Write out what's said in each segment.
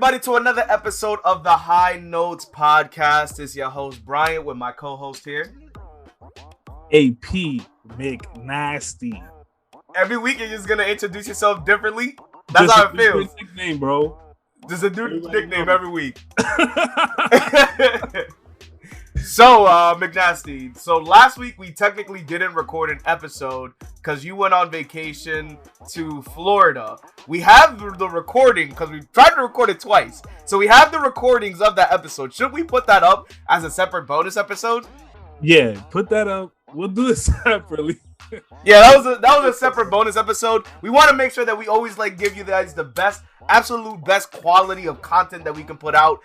everybody, to another episode of the High Notes Podcast. It's your host, Brian, with my co-host here, AP McNasty. Every week, you're just going to introduce yourself differently? That's how it feels. Nickname, bro. Just a new nickname every week. So, McNasty, so last week we technically didn't record an episode because you went on vacation to Florida. We have the recording because we tried to record it twice. So we have the recordings of that episode. Should we put that up as a separate bonus episode? Yeah, put that up. We'll do it separately. Yeah, that was a separate bonus episode. We want to make sure that we always give you guys the best, absolute best quality of content that we can put out.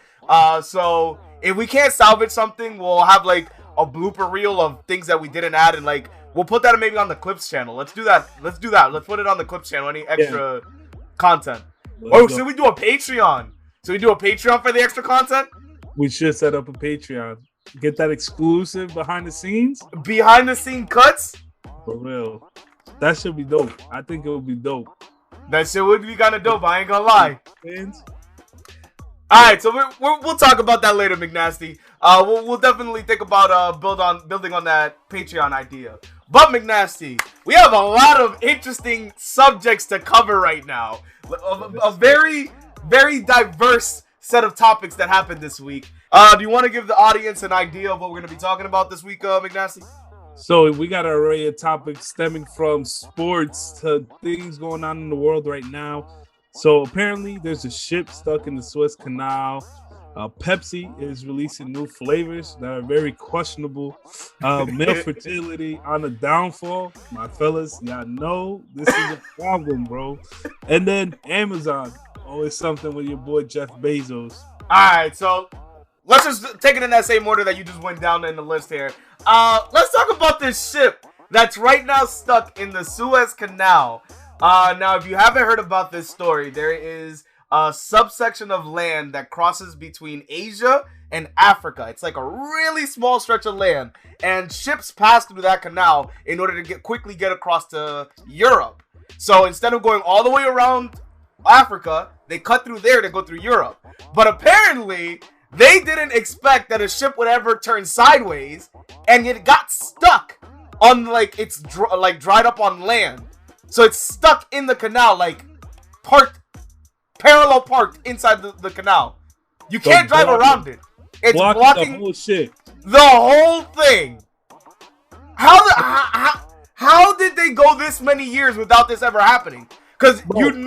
So if we can't salvage something, we'll have a blooper reel of things that we didn't add, and we'll put that maybe on the Clips channel. Let's do that. Let's put it on the Clips channel. Any extra content? Should we do a Patreon? Should we do a Patreon for the extra content? We should set up a Patreon. Get that exclusive behind the scenes cuts. For real. That should be dope. I think it would be dope. That shit would be kind of dope. I ain't gonna lie. Alright, so we'll talk about that later, McNasty. We'll definitely think about building on that Patreon idea. But McNasty, we have a lot of interesting subjects to cover right now. A very, very diverse set of topics that happened this week. Do you want to give the audience an idea of what we're going to be talking about this week, McNasty? So we got an array of topics stemming from sports to things going on in the world right now. So apparently there's a ship stuck in the Suez canal. Pepsi is releasing new flavors that are very questionable. Male fertility on the downfall. My fellas, y'all know this is a problem, bro. And then Amazon, always something with your boy Jeff Bezos. All right, so let's just take it in that same order that you just went down in the list here. Let's talk about this ship that's right now stuck in the Suez Canal. Now, if you haven't heard about this story, there is a subsection of land that crosses between Asia and Africa. It's like a really small stretch of land, and ships pass through that canal in order to quickly get across to Europe. So instead of going all the way around Africa, they cut through there to go through Europe. But apparently, they didn't expect that a ship would ever turn sideways, and it got stuck on it's dried up on land. So it's stuck in the canal, parallel parked inside the canal. You can't drive around it. It's blocking the whole shit. The whole thing. How did they go this many years without this ever happening? Because they've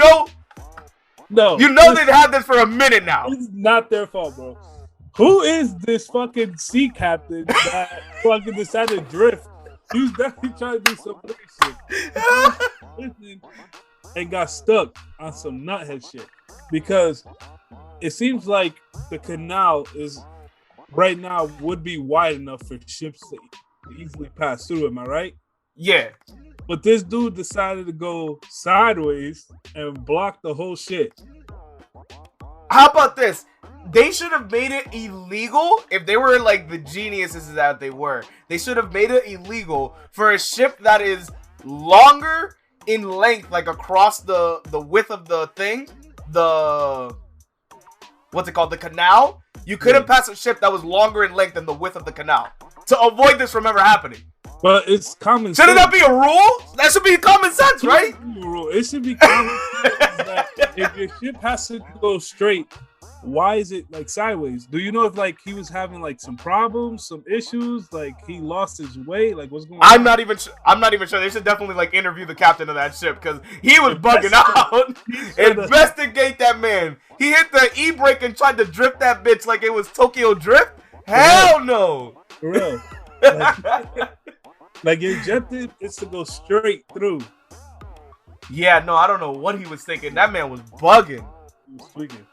had this for a minute now. It's not their fault, bro. Who is this fucking sea captain that fucking decided to drift? He was definitely trying to do some weird shit. And got stuck on some nuthead shit. Because it seems like the canal is right now would be wide enough for ships to easily pass through. Am I right? Yeah. But this dude decided to go sideways and block the whole shit. How about this? They should have made it illegal if they were the geniuses that they were. They should have made it illegal for a ship that is longer in length, across the width of the thing, the canal. You couldn't pass a ship that was longer in length than the width of the canal to avoid this from ever happening. But it's common sense. Shouldn't that be a rule? That should be common sense, right? It should be common sense that if your ship has to go straight, why is it sideways? Do you know if he was having some problems, some issues, he lost his way, what's going on? I'm not even sure. They should definitely interview the captain of that ship because he was bugging out. Investigate that man. He hit the e-brake and tried to drift that bitch like it was Tokyo Drift. Hell no. For real. Your objective is to go straight through. Yeah, no, I don't know what he was thinking. That man was bugging. He was tweaking.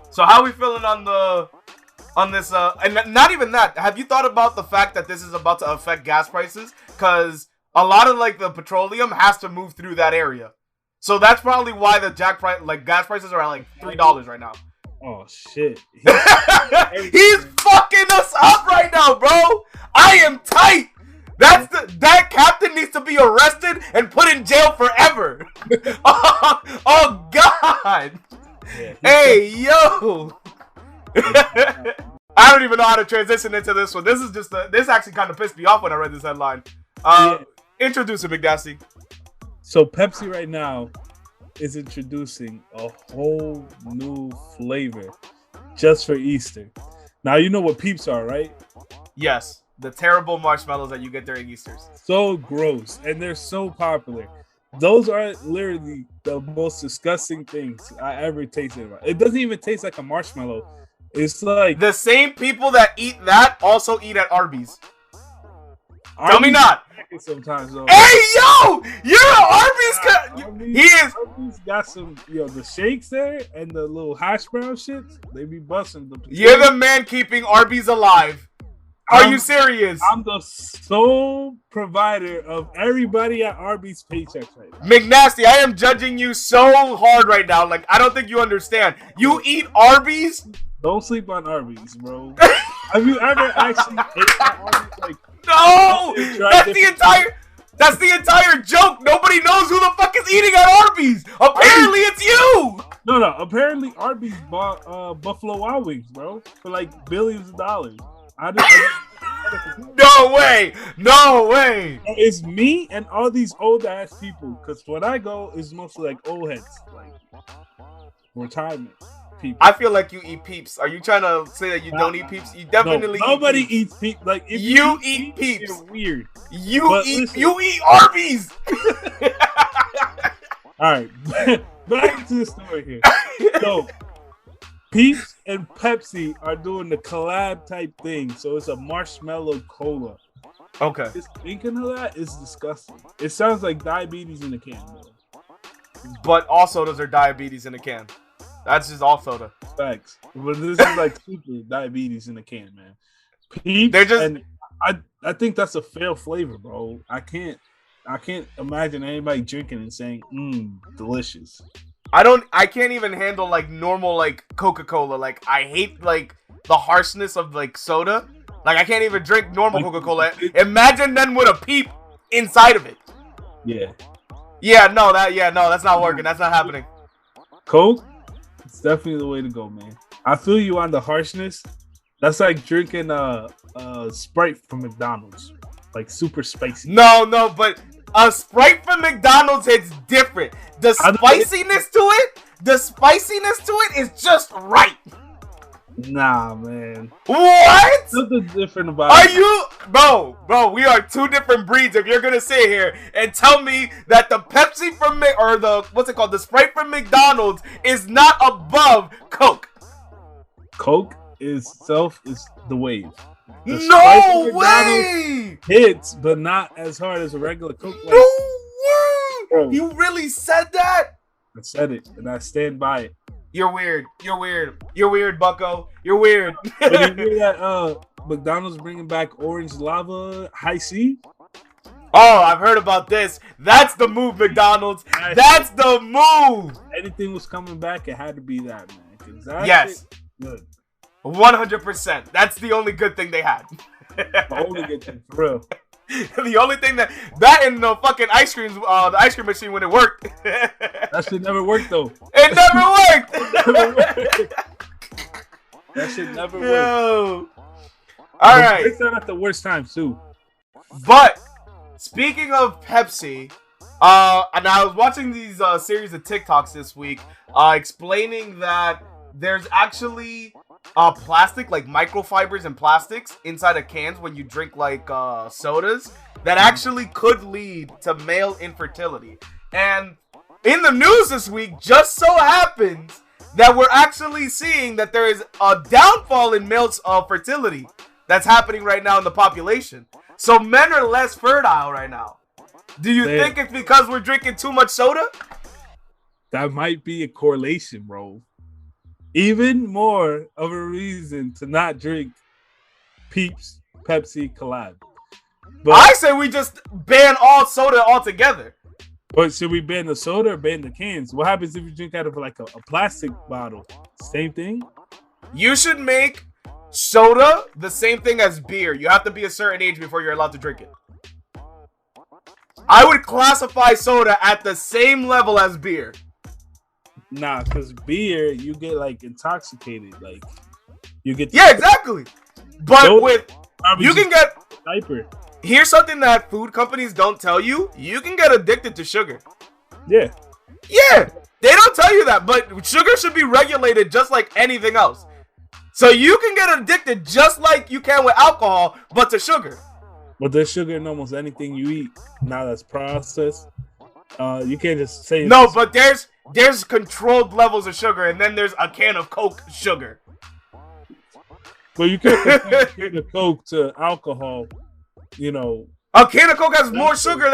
So how are we feeling on this? And not even that. Have you thought about the fact that this is about to affect gas prices? Because a lot of the petroleum has to move through that area. So that's probably why the gas prices are at $3 right now. Oh shit! He's fucking us up right now, bro. I am tight. That captain needs to be arrested and put in jail forever. Oh God. Yeah, Hey, yo! I don't even know how to transition into this one. This actually kind of pissed me off when I read this headline. Introduce it, McDasty. So Pepsi right now is introducing a whole new flavor just for Easter. Now you know what Peeps are, right? Yes, the terrible marshmallows that you get during Easter's. So gross, and they're so popular. Those are literally the most disgusting things I ever tasted. It doesn't even taste like a marshmallow. It's like the same people that eat that also eat at Arby's. Tell me not. Sometimes though. Hey yo, you're an Arby's. He is. Arby's got some, the shakes there and the little hash brown shits. They be busting them. You're the man keeping Arby's alive. Are you serious? I'm the sole provider of everybody at Arby's paychecks right now. McNasty, I am judging you so hard right now. Like, I don't think you understand. You eat Arby's? Don't sleep on Arby's, bro. Have you ever actually ate at Arby's? Like, no! That's the entire joke. Nobody knows who the fuck is eating at Arby's. Apparently, it's you. No. Apparently, Arby's bought Buffalo Wild Wings, bro, for like billions of dollars. No way! It's me and all these old ass people. Because when I go, it's mostly like old heads, like retirement people. I feel like you eat Peeps. Are you trying to say that you don't eat Peeps? You definitely nobody eat Peeps. eats Peeps. Like if you eat Peeps, you're weird. You eat Arby's. All right, back to the story here. So, Peeps and Pepsi are doing the collab type thing. So it's a marshmallow cola. Okay. Just thinking of that is disgusting. It sounds like diabetes in a can, though. But all sodas are diabetes in a can. That's just all soda. Facts. But this is like super diabetes in a can, man. Peeps, and I think that's a fail flavor, bro. I can't imagine anybody drinking and saying, delicious. I can't even handle like normal like Coca-Cola. Like I hate like the harshness of like soda. Like I can't even drink normal Coca-Cola. Imagine then with a Peep inside of it. Yeah. No, that's not working. That's not happening. Coke, it's definitely the way to go, man. I feel you on the harshness. That's like drinking Sprite from McDonald's. Like super spicy. No, but a Sprite from McDonald's hits different. The spiciness to it is just right. Nah, man. What? Something different about it. Bro, we are two different breeds. If you're gonna sit here and tell me that the Pepsi from the Sprite from McDonald's is not above Coke. Coke itself is the wave. No way! Hits, but not as hard as a regular Coke. No way! Bro, you really said that? I said it, and I stand by it. You're weird. You're weird, Bucko. You're weird. Did you hear that McDonald's bringing back orange lava high C? Oh, I've heard about this. That's the move, McDonald's. That's the move. Anything was coming back, it had to be that, man. Yes. Good. 100%. That's the only good thing they had. The only good thing, for real. The only thing that and the fucking the ice cream machine when it worked. That shit never worked though. It never worked. That shit never worked. All right. It's not at the worst time too. But speaking of Pepsi, and I was watching these series of TikToks this week, explaining that there's actually plastic, like microfibers and plastics inside of cans when you drink like sodas that actually could lead to male infertility. And in the news this week, just so happens that we're actually seeing that there is a downfall in male fertility that's happening right now in the population. So men are less fertile right now. Do you think it's because we're drinking too much soda? That might be a correlation, bro. Even more of a reason to not drink Peeps Pepsi collab. But I say we just ban all soda altogether. But should we ban the soda or ban the cans? What happens if you drink out of like a plastic bottle? Same thing? You should make soda the same thing as beer. You have to be a certain age before you're allowed to drink it. I would classify soda at the same level as beer. Nah, because beer, you get like intoxicated. Like you get exactly. But with you can get diaper. Here's something that food companies don't tell you. You can get addicted to sugar. Yeah. Yeah. They don't tell you that, but sugar should be regulated just like anything else. So you can get addicted just like you can with alcohol, but to sugar. But there's sugar in almost anything you eat now that's processed. You can't just say no, but there's controlled levels of sugar, and then there's a can of Coke sugar. But you can't compare a can of Coke to alcohol. You know, a can of Coke has more sugar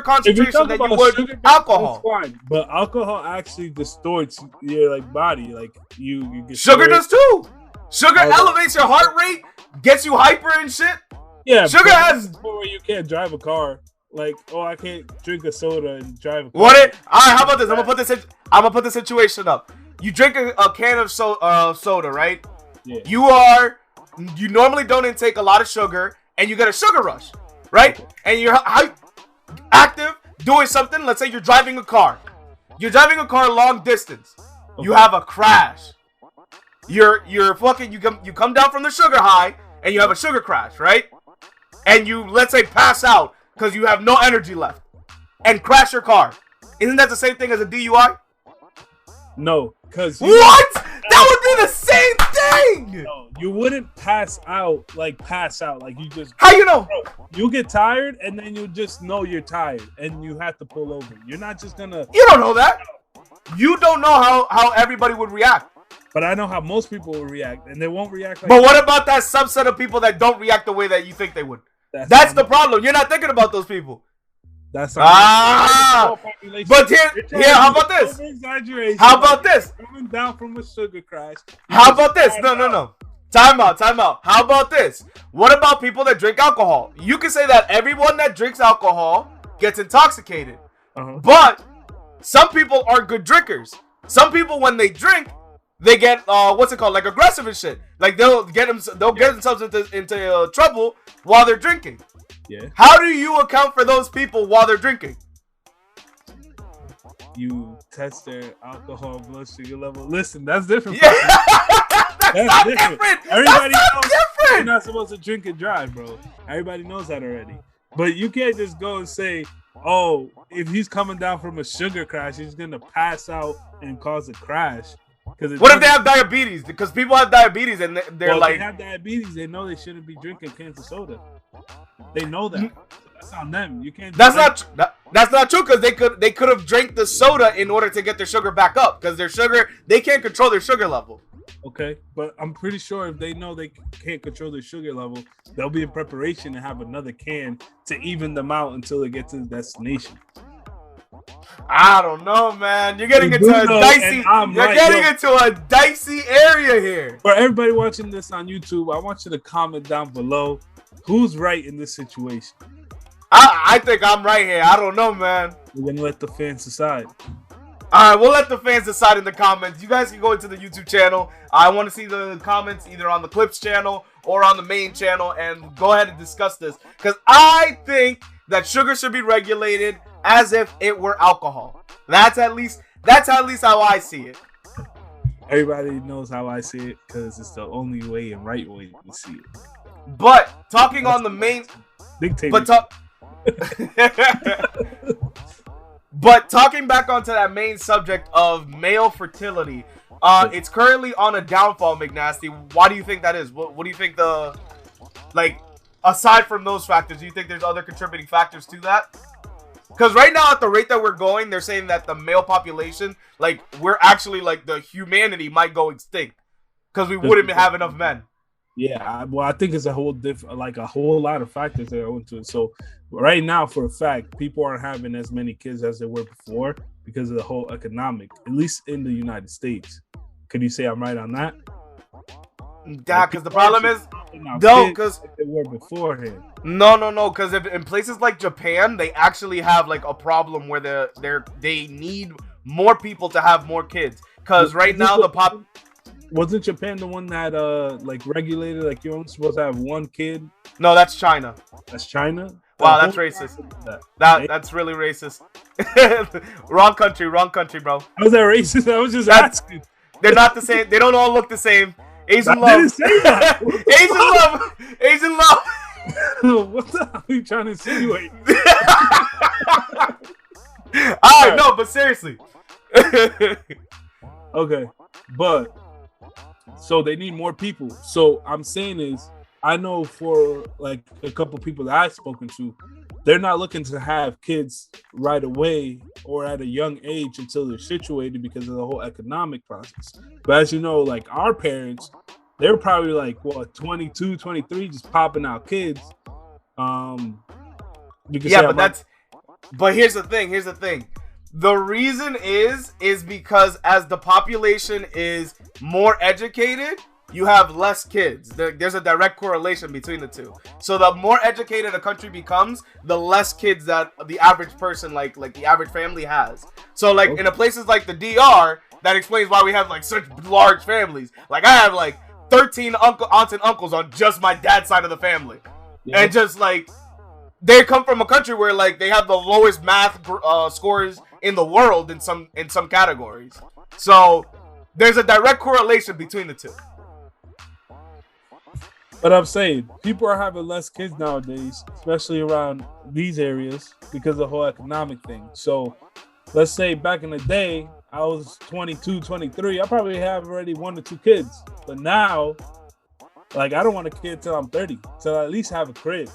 concentration than you would alcohol. That's fine, but alcohol actually distorts your like body. Like you get sugar does too. Sugar elevates your heart rate, gets you hyper and shit. Yeah, sugar has where you can't drive a car. Like, oh, I can't drink a soda and drive a car. All right, how about this? I'm gonna put the situation up. You drink a can of soda, right? Yeah. You normally don't intake a lot of sugar, and you get a sugar rush, right? Okay. And you're active doing something. Let's say you're driving a car. You're driving a car long distance. Okay. You have a crash. You're fucking. You come down from the sugar high, and you have a sugar crash, right? And you, let's say, pass out because you have no energy left, and crash your car. Isn't that the same thing as a DUI? No, because what? That would be the same thing. No, you wouldn't pass out. Like you just. How you know? You get tired, and then you just know you're tired, and you have to pull over. You're not just gonna. You don't know that. You don't know how everybody would react. But I know how most people will react, and they won't react like But what about that subset of people that don't react the way that you think they would? That's the problem. You're not thinking about those people. That's but here, how about this? How about this? Coming down from a sugar crash. How about this? No. Time out. How about this? What about people that drink alcohol? You can say that everyone that drinks alcohol gets intoxicated. But some people are good drinkers. Some people, when they drink, they get like aggressive and shit. Like they'll get themselves into trouble while they're drinking. Yeah. How do you account for those people while they're drinking? You test their alcohol blood sugar level. Listen, that's different. Yeah. That's different. Everybody knows different. You're not supposed to drink and drive, bro. Everybody knows that already. But you can't just go and say, oh, if he's coming down from a sugar crash, he's gonna pass out and cause a crash. What if they have diabetes? Because people have diabetes and they're like, they have diabetes. They know they shouldn't be drinking cans of soda. They know that. That's on them. You can't. That's not true because they could have drank the soda in order to get their sugar back up because their sugar, they can't control their sugar level. Okay, but I'm pretty sure if they know they can't control their sugar level, they'll be in preparation to have another can to even them out until they get to the destination. I don't know, man. You're getting into a dicey. Into a dicey area here. For everybody watching this on YouTube, I want you to comment down below who's right in this situation. I think I'm right here. I don't know, man. We're gonna let the fans decide. All right, we'll let the fans decide in the comments. You guys can go into the YouTube channel. I want to see the comments either on the Clips channel or on the main channel, and go ahead and discuss this because I think that sugar should be regulated as if it were alcohol. That's at least how I see it. Everybody knows how I see it because it's the only way and right way to see it. But talking on the main, but talking back onto that main subject of male fertility, it's currently on a downfall, McNasty. Why do you think that is? What do you think aside from those factors, do you think there's other contributing factors to that? Because right now, at the rate that we're going, they're saying that the male population, we're actually, the humanity might go extinct. Because we wouldn't have enough men. Yeah, well, I think it's a whole a whole lot of factors that go into it. So right now, for a fact, people aren't having as many kids as they were before because of the whole economic, at least in the United States. Could you say I'm right on that? Yeah, because the problem is, because they were beforehand. No, because in places like Japan, they actually have a problem where they need more people to have more kids. Because right now wasn't Japan the one that regulated you're only supposed to have one kid? No, that's China. That's China? Wow, that's racist. That's really racist. Wrong country, bro. How's that racist? I was just asking. They're not the same. They don't all look the same. Asian love. Didn't say that. Asian love. What the hell are you trying to insinuate? Alright, no, but seriously. Okay, but so they need more people. So I'm saying is, I know for like a couple people that I've spoken to, they're not looking to have kids right away or at a young age until they're situated because of the whole economic process. But as you know, like our parents, they're probably like, what, 22, 23, just popping out kids. But here's the thing. The reason is because as the population is more educated, you have less kids. There's a direct correlation between the two. So the more educated a country becomes, the less kids that the average person, like the average family has. So like in places like the DR, that explains why we have like such large families. Like I have like 13 aunts and uncles on just my dad's side of the family. Yeah. And just like they come from a country where like they have the lowest math scores in the world in some categories. So there's a direct correlation between the two. But I'm saying people are having less kids nowadays, especially around these areas because of the whole economic thing. So let's say back in the day, I was 22, 23. I probably have already 1 or 2 kids. But now, like, I don't want a kid till I'm 30, till I at least have a crib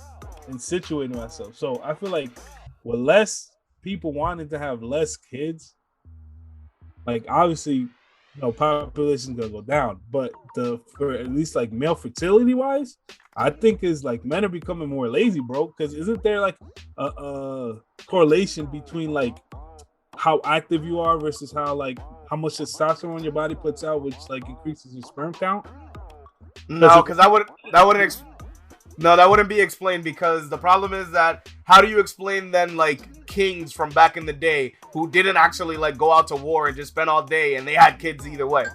and situate myself. So I feel like with less people wanting to have less kids, like obviously, population's gonna go down, but for at least like male fertility wise, I think is like men are becoming more lazy, bro. Because isn't there like a correlation between like how active you are versus how much testosterone your body puts out, which like increases your sperm count? No, because that wouldn't be explained, because the problem is that how do you explain then like kings from back in the day who didn't actually like go out to war and just spend all day and they had kids either way?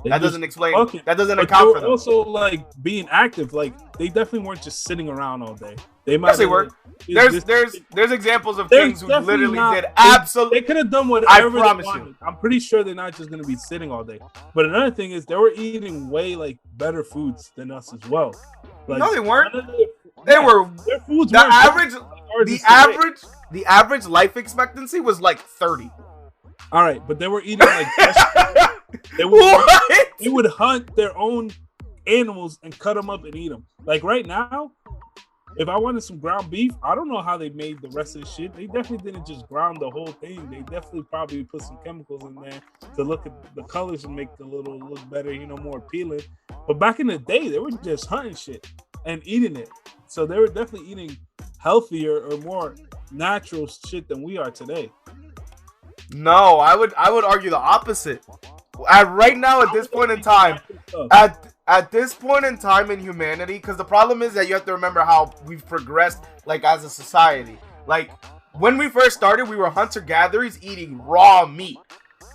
That doesn't explain. Okay. That doesn't account for them. Also, like being active, like they definitely weren't just sitting around all day. They might. Yes, they were. There's examples of kings who literally did absolutely. They could have done whatever they wanted. I'm pretty sure they're not just gonna be sitting all day. But another thing is they were eating way like better foods than us as well. Like, no, they weren't. Their foods. The average life expectancy was like 30. All right, but they were eating like they would hunt their own animals and cut them up and eat them. Like right now, if I wanted some ground beef, I don't know how they made the rest of the shit. They definitely didn't just ground the whole thing. They definitely probably put some chemicals in there to look at the colors and make the little look better, more appealing. But back in the day, they were just hunting shit and eating it. So they were definitely eating healthier or more natural shit than we are today. No, I would argue the opposite. Right now, at this point in time, at this point in time in humanity, because the problem is that you have to remember how we've progressed, like as a society. Like when we first started, we were hunter-gatherers eating raw meat.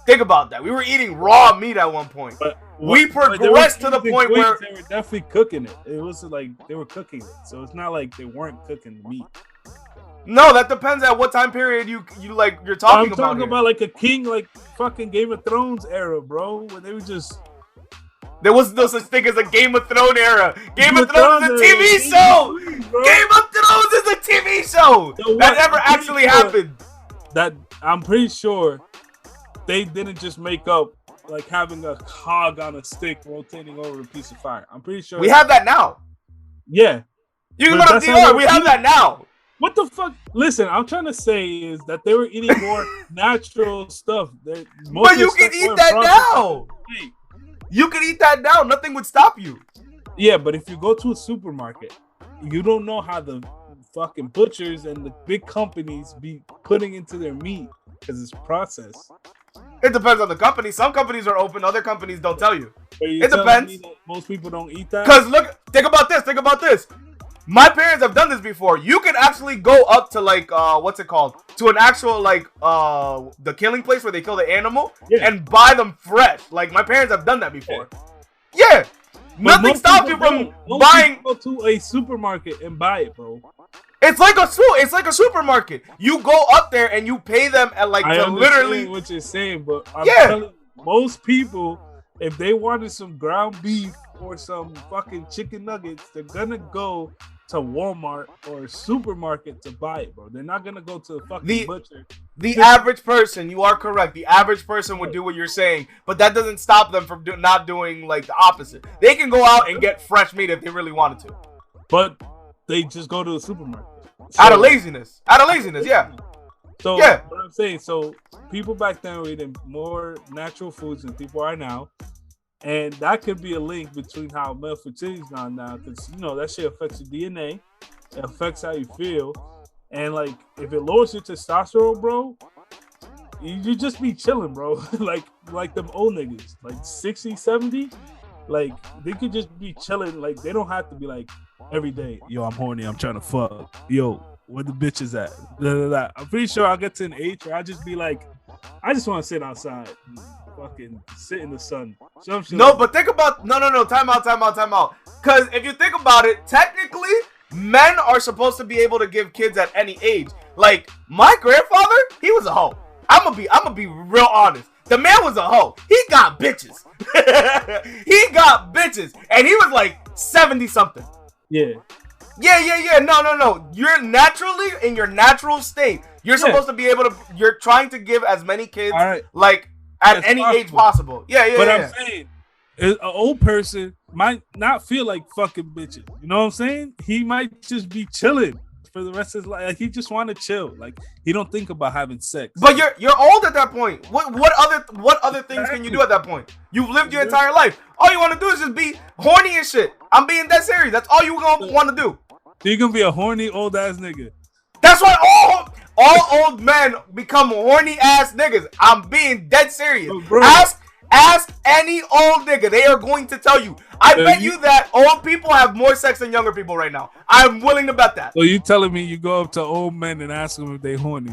Think about that. We were eating raw meat at one point. We progressed to the point where they were definitely cooking it. It was like they were cooking it, so it's not like they weren't cooking meat. No, that depends at what time period you're talking about. I'm talking about like a king, like fucking Game of Thrones era, bro, where they were just. There was no such thing as a Game of Thrones era. Game of Thrones is a TV show. Game of Thrones is a TV show. That never actually happened. That I'm pretty sure they didn't just make up like having a hog on a stick rotating over a piece of fire. I'm pretty sure we have that now. Yeah, you can go to DR. We have that now. What the fuck? Listen, I'm trying to say is that they were eating more natural stuff. But you can eat that now. You can eat that now. Nothing would stop you. Yeah, but if you go to a supermarket, you don't know how the fucking butchers and the big companies be putting into their meat because it's processed. It depends on the company. Some companies are open. Other companies don't tell you. It depends. Most people don't eat that. Because look, think about this. My parents have done this before. You can actually go up to like what's it called? To an actual like the killing place where they kill the animal and buy them fresh. Like my parents have done that before. Yeah. Nothing stops you from buying. Go to a supermarket and buy it, bro. It's like a supermarket. You go up there and you pay them at like I to understand literally what you're saying, but I'm telling you, most people, if they wanted some ground beef or some fucking chicken nuggets, they're gonna go to Walmart or a supermarket to buy it, bro. They're not gonna go to the fucking butcher. The average person, you are correct. The average person would do what you're saying, but that doesn't stop them from not doing like the opposite. They can go out and get fresh meat if they really wanted to. But they just go to the supermarket. So, out of laziness, yeah. So yeah. What I'm saying, so people back then were eating more natural foods than people are now. And that could be a link between how male fertility is gone now, because you know that shit affects your DNA, it affects how you feel, and like if it lowers your testosterone, bro, you just be chilling, bro. like them old niggas, like 60, 70, like they could just be chilling. Like they don't have to be like every day, yo, I'm horny, I'm trying to fuck, yo, where the bitches at? I'm pretty sure I'll get to an age where I'll just be like, I just want to sit outside. Fucking sit in the sun. But think about time out. Because if you think about it, technically, men are supposed to be able to give kids at any age. Like my grandfather, he was a hoe. I'm gonna be real honest. The man was a hoe. He got bitches. He got bitches, and he was like 70 something. Yeah. No. You're naturally in your natural state. You're supposed to be able to. You're trying to give as many kids like. At any age possible. Yeah. But I'm saying, an old person might not feel like fucking bitches. You know what I'm saying? He might just be chilling for the rest of his life. Like, he just want to chill. Like, he don't think about having sex. But you're old at that point. What other things can you do at that point? You've lived your entire life. All you want to do is just be horny and shit. I'm being that serious. That's all you gonna want to do. So you're gonna be a horny old ass nigga. That's why all old men become horny ass niggas. I'm being dead serious. Ask any old nigga. They are going to tell you. I bet you that old people have more sex than younger people right now. I'm willing to bet that. So you telling me you go up to old men and ask them if they horny?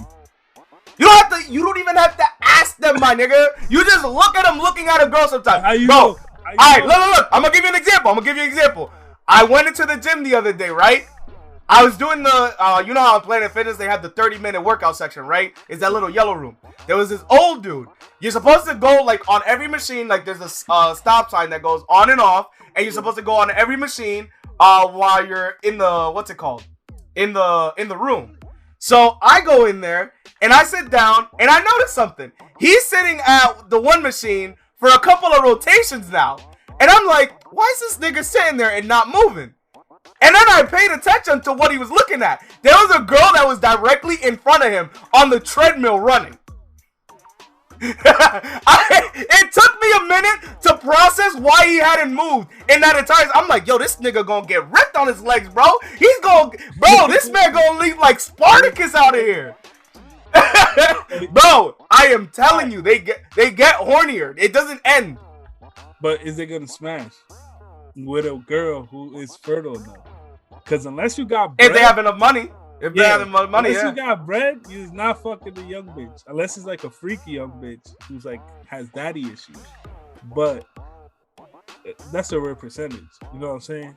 You don't even have to ask them, my nigga. You just look at them looking at a girl sometimes. Bro, alright, look. I'm gonna give you an example. I went into the gym the other day, right? I was doing the, you know how on Planet Fitness they have the 30-minute workout section, right? It's that little yellow room. There was this old dude. You're supposed to go, like, on every machine, like, there's a stop sign that goes on and off, and you're supposed to go on every machine while you're in the, what's it called? In the room. So I go in there, and I sit down, and I notice something. He's sitting at the one machine for a couple of rotations now. And I'm like, why is this nigga sitting there and not moving? And then I paid attention to what he was looking at. There was a girl that was directly in front of him on the treadmill running. It took me a minute to process why he hadn't moved in that entire. I'm like, yo, this nigga gonna get ripped on his legs, bro. This man gonna leave like Spartacus out of here. Bro, I am telling you, they get hornier. It doesn't end. But is it gonna smash with a girl who is fertile enough? Because unless you got bread, if they have enough money, you got bread, you're not fucking a young bitch. Unless it's like a freaky young bitch who's like has daddy issues. But that's a rare percentage. You know what I'm saying?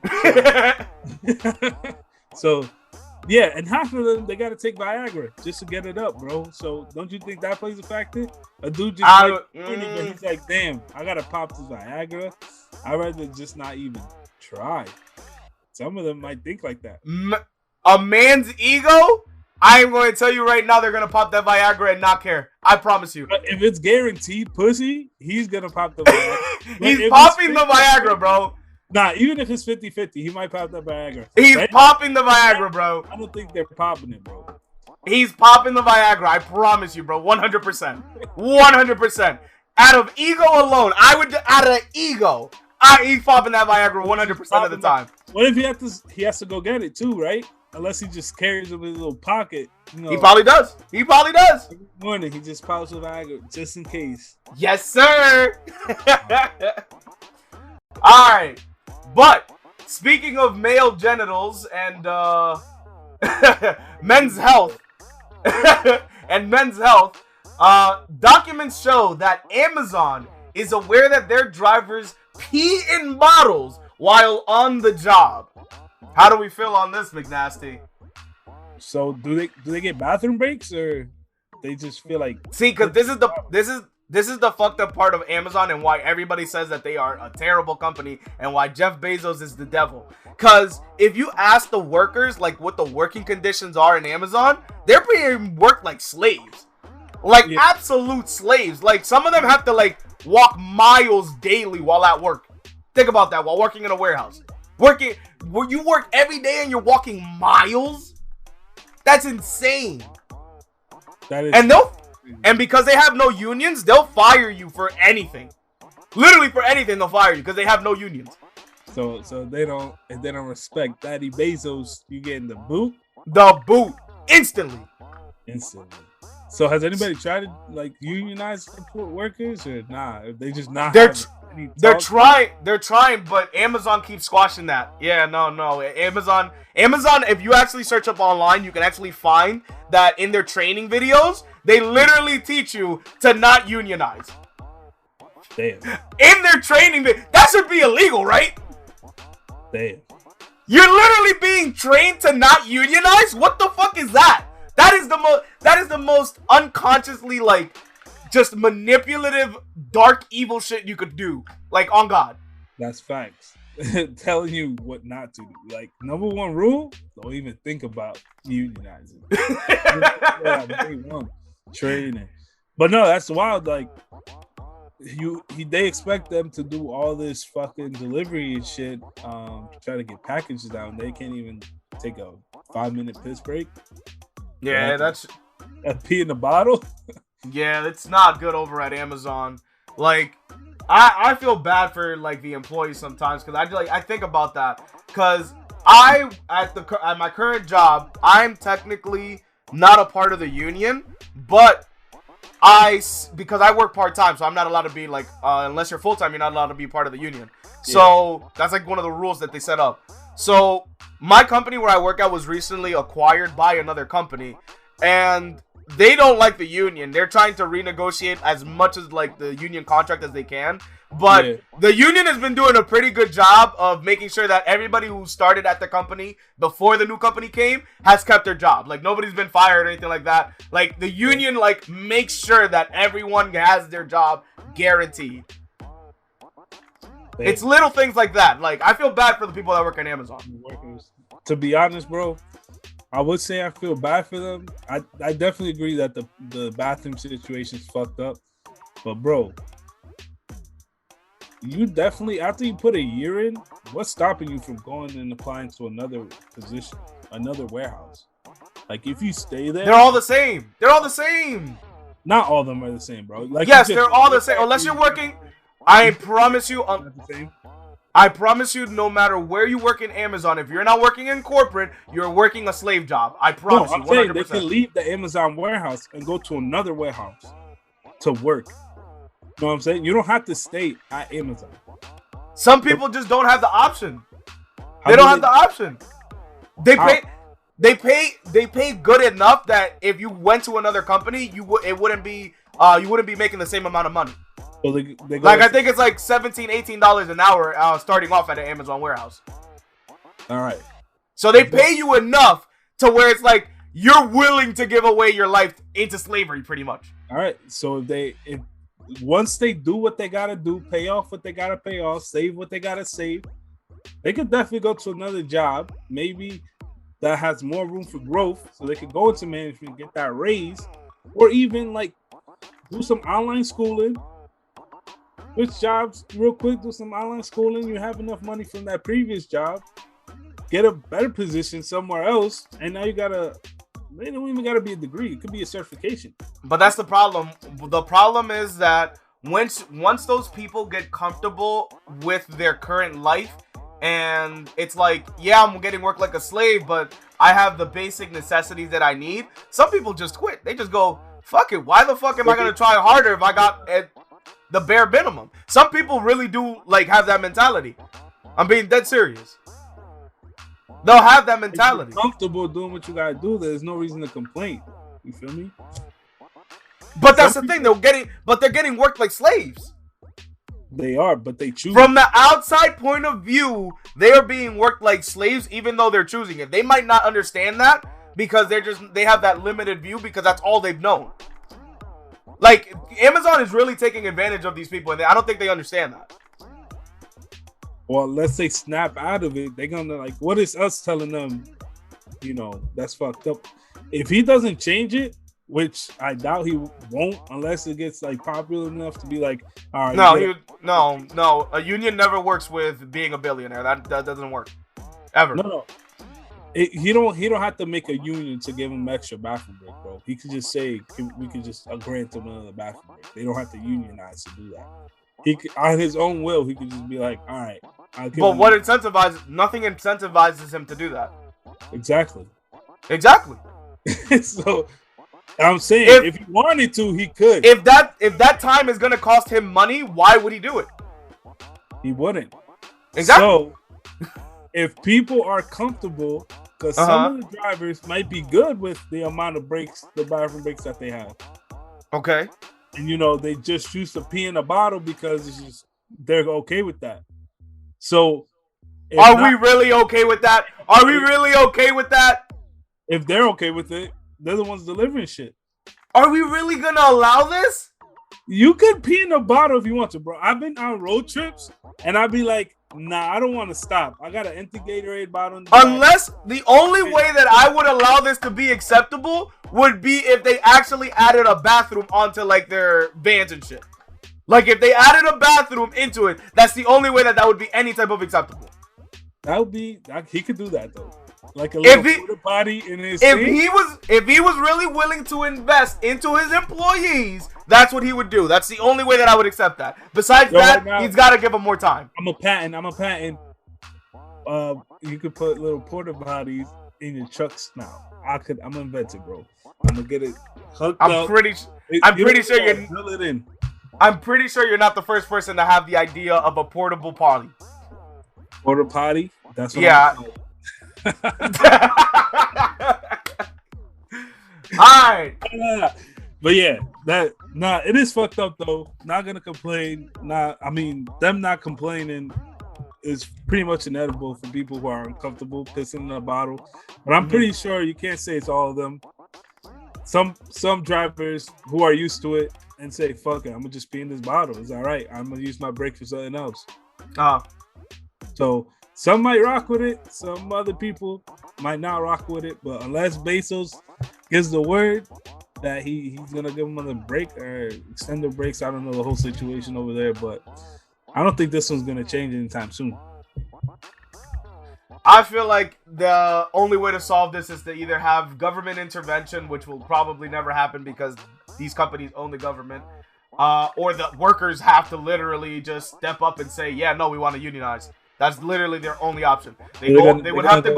So yeah, and half of them they gotta take Viagra just to get it up, bro. So don't you think that plays a factor? A dude just but he's like, damn, I gotta pop this Viagra. I'd rather just not even try. Some of them might think like that. A man's ego? I am going to tell you right now, they're going to pop that Viagra and not care. I promise you. But if it's guaranteed pussy, he's going to pop the Viagra. He's popping the Viagra, bro. Nah, even if it's 50-50, he might pop the Viagra. He's popping the Viagra, bro. I don't think they're popping it, bro. He's popping the Viagra. I promise you, bro. 100%. 100%. Out of ego alone, he's popping that Viagra 100% of the time. What if he has to go get it too, right? Unless he just carries it in his little pocket. You know, he probably does. Every morning he just pops the Viagra just in case. Yes, sir. All right. But speaking of male genitals and men's health, documents show that Amazon is aware that their drivers pee in bottles while on the job. How do we feel on this, McNasty? So do they get bathroom breaks, or they just feel like? See, because this is the fucked up part of Amazon and why everybody says that they are a terrible company and why Jeff Bezos is the devil. Because if you ask the workers like what the working conditions are in Amazon, they're being worked like slaves, like absolute slaves. Like some of them have to like walk miles daily while at work. Think about that, while working in a warehouse. Where you work every day and you're walking miles. That's insane. That is, and because they have no unions, they'll fire you for anything. Literally for anything, they'll fire you because they have no unions. So if they don't respect Daddy Bezos, you getting the boot? The boot instantly. So has anybody tried to like unionize support workers or nah? If they just not. They're trying, but Amazon keeps squashing that. Yeah, no. Amazon, if you actually search up online, you can actually find that in their training videos, they literally teach you to not unionize. Damn. In their training, that should be illegal, right? Damn. You're literally being trained to not unionize? What the fuck is that? That is the most unconsciously like just manipulative, dark, evil shit you could do. Like, on God. That's facts. Telling you what not to do. Like, number one rule, don't even think about unionizing. Training. But no, that's wild. Like, they expect them to do all this fucking delivery and shit, try to get packages down. They can't even take a 5-minute piss break. Yeah, that's a pee in the bottle. Yeah, it's not good over at Amazon. Like, I feel bad for like the employees sometimes because I think about that because at my current job, I'm technically not a part of the union, but because I work part-time, so I'm not allowed to be like unless you're full-time, you're not allowed to be part of the union. So that's like one of the rules that they set up. So my company where I work at was recently acquired by another company, and they don't like the union. They're trying to renegotiate as much as like the union contract as they can. But the union has been doing a pretty good job of making sure that everybody who started at the company before the new company came has kept their job. Like nobody's been fired or anything like that. Like the union like makes sure that everyone has their job guaranteed. It's little things like that. Like I feel bad for the people that work at Amazon. To be honest, bro, I would say I feel bad for them. I definitely agree that the bathroom situation's fucked up. But bro, you definitely, after you put a year in, what's stopping you from going and applying to another position, another warehouse? Like if you stay there, they're all the same. They're all the same. Not all of them are the same, bro. Like yes, they're all the same. Unless you're working, I promise you. I promise you, no matter where you work in Amazon, if you're not working in corporate, you're working a slave job. I promise you, 100%. Saying they can leave the Amazon warehouse and go to another warehouse to work. You know what I'm saying? You don't have to stay at Amazon. Some people just don't have the option. They don't have the option. They pay good enough that if you went to another company, you wouldn't be making the same amount of money. So they like I think it's like $17, $18 an hour starting off at an Amazon warehouse. All right. So they pay you enough to where it's like you're willing to give away your life into slavery, pretty much. All right. So if once they do what they gotta do, pay off what they gotta pay off, save what they gotta save, they could definitely go to another job, maybe that has more room for growth, so they could go into management, get that raise, or even like do some online schooling. Switch jobs real quick, do some online schooling. You have enough money from that previous job, get a better position somewhere else, and now they don't even gotta be a degree. It could be a certification. But that's the problem. The problem is that once those people get comfortable with their current life, and it's like, yeah, I'm getting work like a slave, but I have the basic necessities that I need. Some people just quit. They just go, fuck it. Why the fuck am I gonna try harder if I got the bare minimum? Some people really do like have that mentality. I'm being dead serious. They'll have that mentality. If you're comfortable doing what you gotta do, there's no reason to complain. You feel me? But that's the thing. They're getting worked like slaves. They are, but they choose. From the outside point of view, they are being worked like slaves, even though they're choosing it. They might not understand that, because they have that limited view because that's all they've known. Like, Amazon is really taking advantage of these people, and I don't think they understand that. Well, unless they snap out of it, they're gonna like, what is us telling them? You know, that's fucked up. If he doesn't change it, which I doubt he won't, unless it gets like popular enough to be like, all right. No. A union never works with being a billionaire. That doesn't work ever. No. He don't have to make a union to give him extra bathroom break, bro. He could just say we could just grant him another bathroom break. They don't have to unionize to do that. He could, on his own will, he could just be like, all right. But what incentivizes? Nothing incentivizes him to do that. Exactly. So I'm saying if he wanted to, he could. If that time is gonna cost him money, why would he do it? He wouldn't. Exactly. So if people are comfortable, because some of the drivers might be good with the amount of breaks, the bathroom breaks that they have. Okay. And you know, they just choose to pee in a bottle because it's just they're okay with that. So are we really okay with that? Are we really okay with that? If they're okay with it, they're the ones delivering shit. Are we really gonna allow this? You could pee in a bottle if you want to, bro. I've been on road trips and I'd be like, nah, I don't want to stop. I got an empty Gatorade bottle. Unless the only way that I would allow this to be acceptable would be if they actually added a bathroom onto like their vans and shit. Like if they added a bathroom into it, that's the only way that would be any type of acceptable. That would be, he could do that though. Like a little porta potty in his if he was really willing to invest into his employees, that's what he would do. That's the only way that I would accept that. Besides that, right now, he's got to give him more time. I'm a patent. You could put little porta potties in your trucks now. I'm gonna invent it, bro. I'm gonna get it hooked up. I'm pretty sure you're not the first person to have the idea of a portable potty. Porta potty? That's what Alright. But yeah, it is fucked up though. Not gonna complain. Them not complaining is pretty much inedible for people who are uncomfortable pissing in a bottle. But I'm pretty sure you can't say it's all of them. Some drivers who are used to it and say, fuck it, I'm gonna just pee in this bottle. It's all right. I'm gonna use my break for something else. So some might rock with it. Some other people might not rock with it. But unless Bezos gives the word that he's gonna give them another break or extended breaks, I don't know the whole situation over there. But I don't think this one's gonna change anytime soon. I feel like the only way to solve this is to either have government intervention, which will probably never happen because these companies own the government, or the workers have to literally just step up and say, yeah, no, we want to unionize. That's literally their only option. They would have to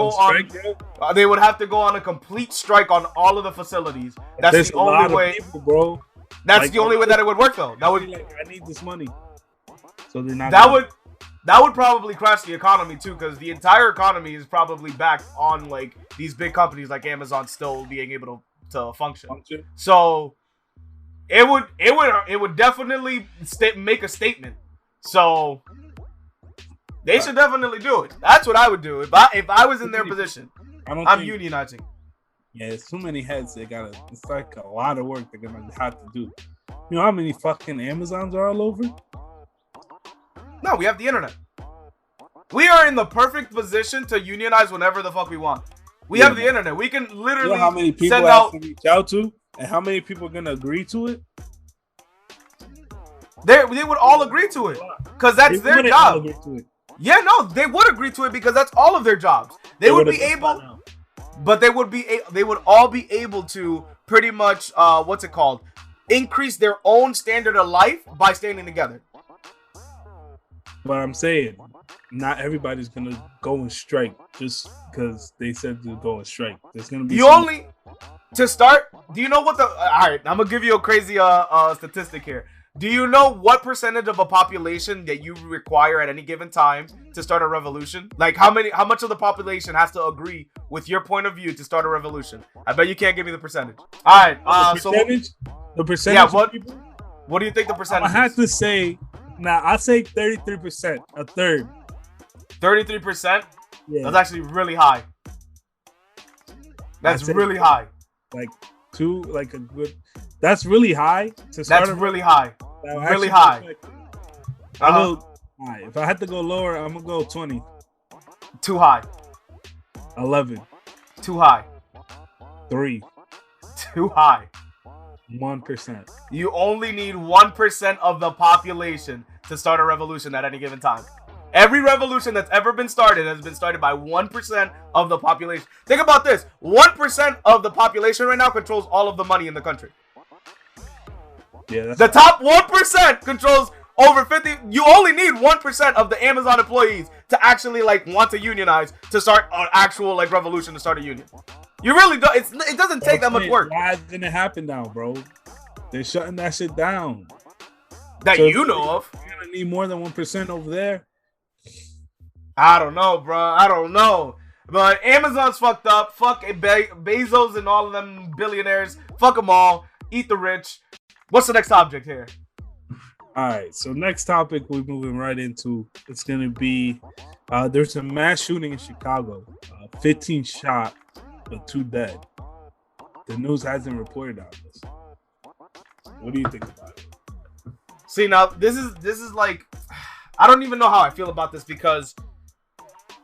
go on a complete strike on all of the facilities. That's the only way, people, bro. That's the only way that it would work, though. That would like, I need this money. So they're not. That would probably crash the economy too, because the entire economy is probably back on like these big companies like Amazon still being able to function. So it would definitely make a statement. So they should definitely do it. That's what I would do if I was in their position. I'm unionizing. Yeah, it's too many heads. It's like a lot of work they're gonna have to do. You know how many fucking Amazons are all over? No, we have the internet. We are in the perfect position to unionize whenever the fuck we want. We have the internet. We can literally how many people have to reach out to, and how many people are gonna agree to it? They would all agree to it, because that's their job. Yeah, no, they would agree to it because that's all of their jobs. They would be able, but they would all be able to pretty much increase their own standard of life by standing together. But I'm saying, not everybody's gonna go and strike just because they said to go and strike. There's gonna be to start. Do you know what all right? I'm gonna give you a crazy statistic here. Do you know what percentage of a population that you require at any given time to start a revolution? Like how much of the population has to agree with your point of view to start a revolution? I bet you can't give me the percentage. All right, the percentage. Yeah, what do you think the percentage? I have to say. Now, I say 33%, a third. 33%? Yeah. That's actually really high. That's really high. Like two, like a good. That's really high to start. That's really high. Really high. I'll go. All right, if I had to go lower, I'm gonna go 20. Too high. 11. Too high. 3. Too high. 1%. You only need 1% of the population to start a revolution at any given time. Every revolution that's ever been started has been started by 1% of the population. Think about this. 1% of the population right now controls all of the money in the country. Yeah, the top 1% controls over 50. You only need 1% of the Amazon employees to actually like want to unionize to start an actual like revolution to start a union. You really don't. It doesn't take that much work. Why didn't it happen now, bro? They're shutting that shit down. That so you know of. You're gonna need more than 1% over there. I don't know, bro. I don't know. But Amazon's fucked up. Fuck Bezos and all of them billionaires. Fuck them all. Eat the rich. What's the next object here? All right. So next topic we're moving right into. It's gonna be there's a mass shooting in Chicago. 15 shot, but 2 dead. The news hasn't reported on this. What do you think about it? See, now this is like, I don't even know how I feel about this, because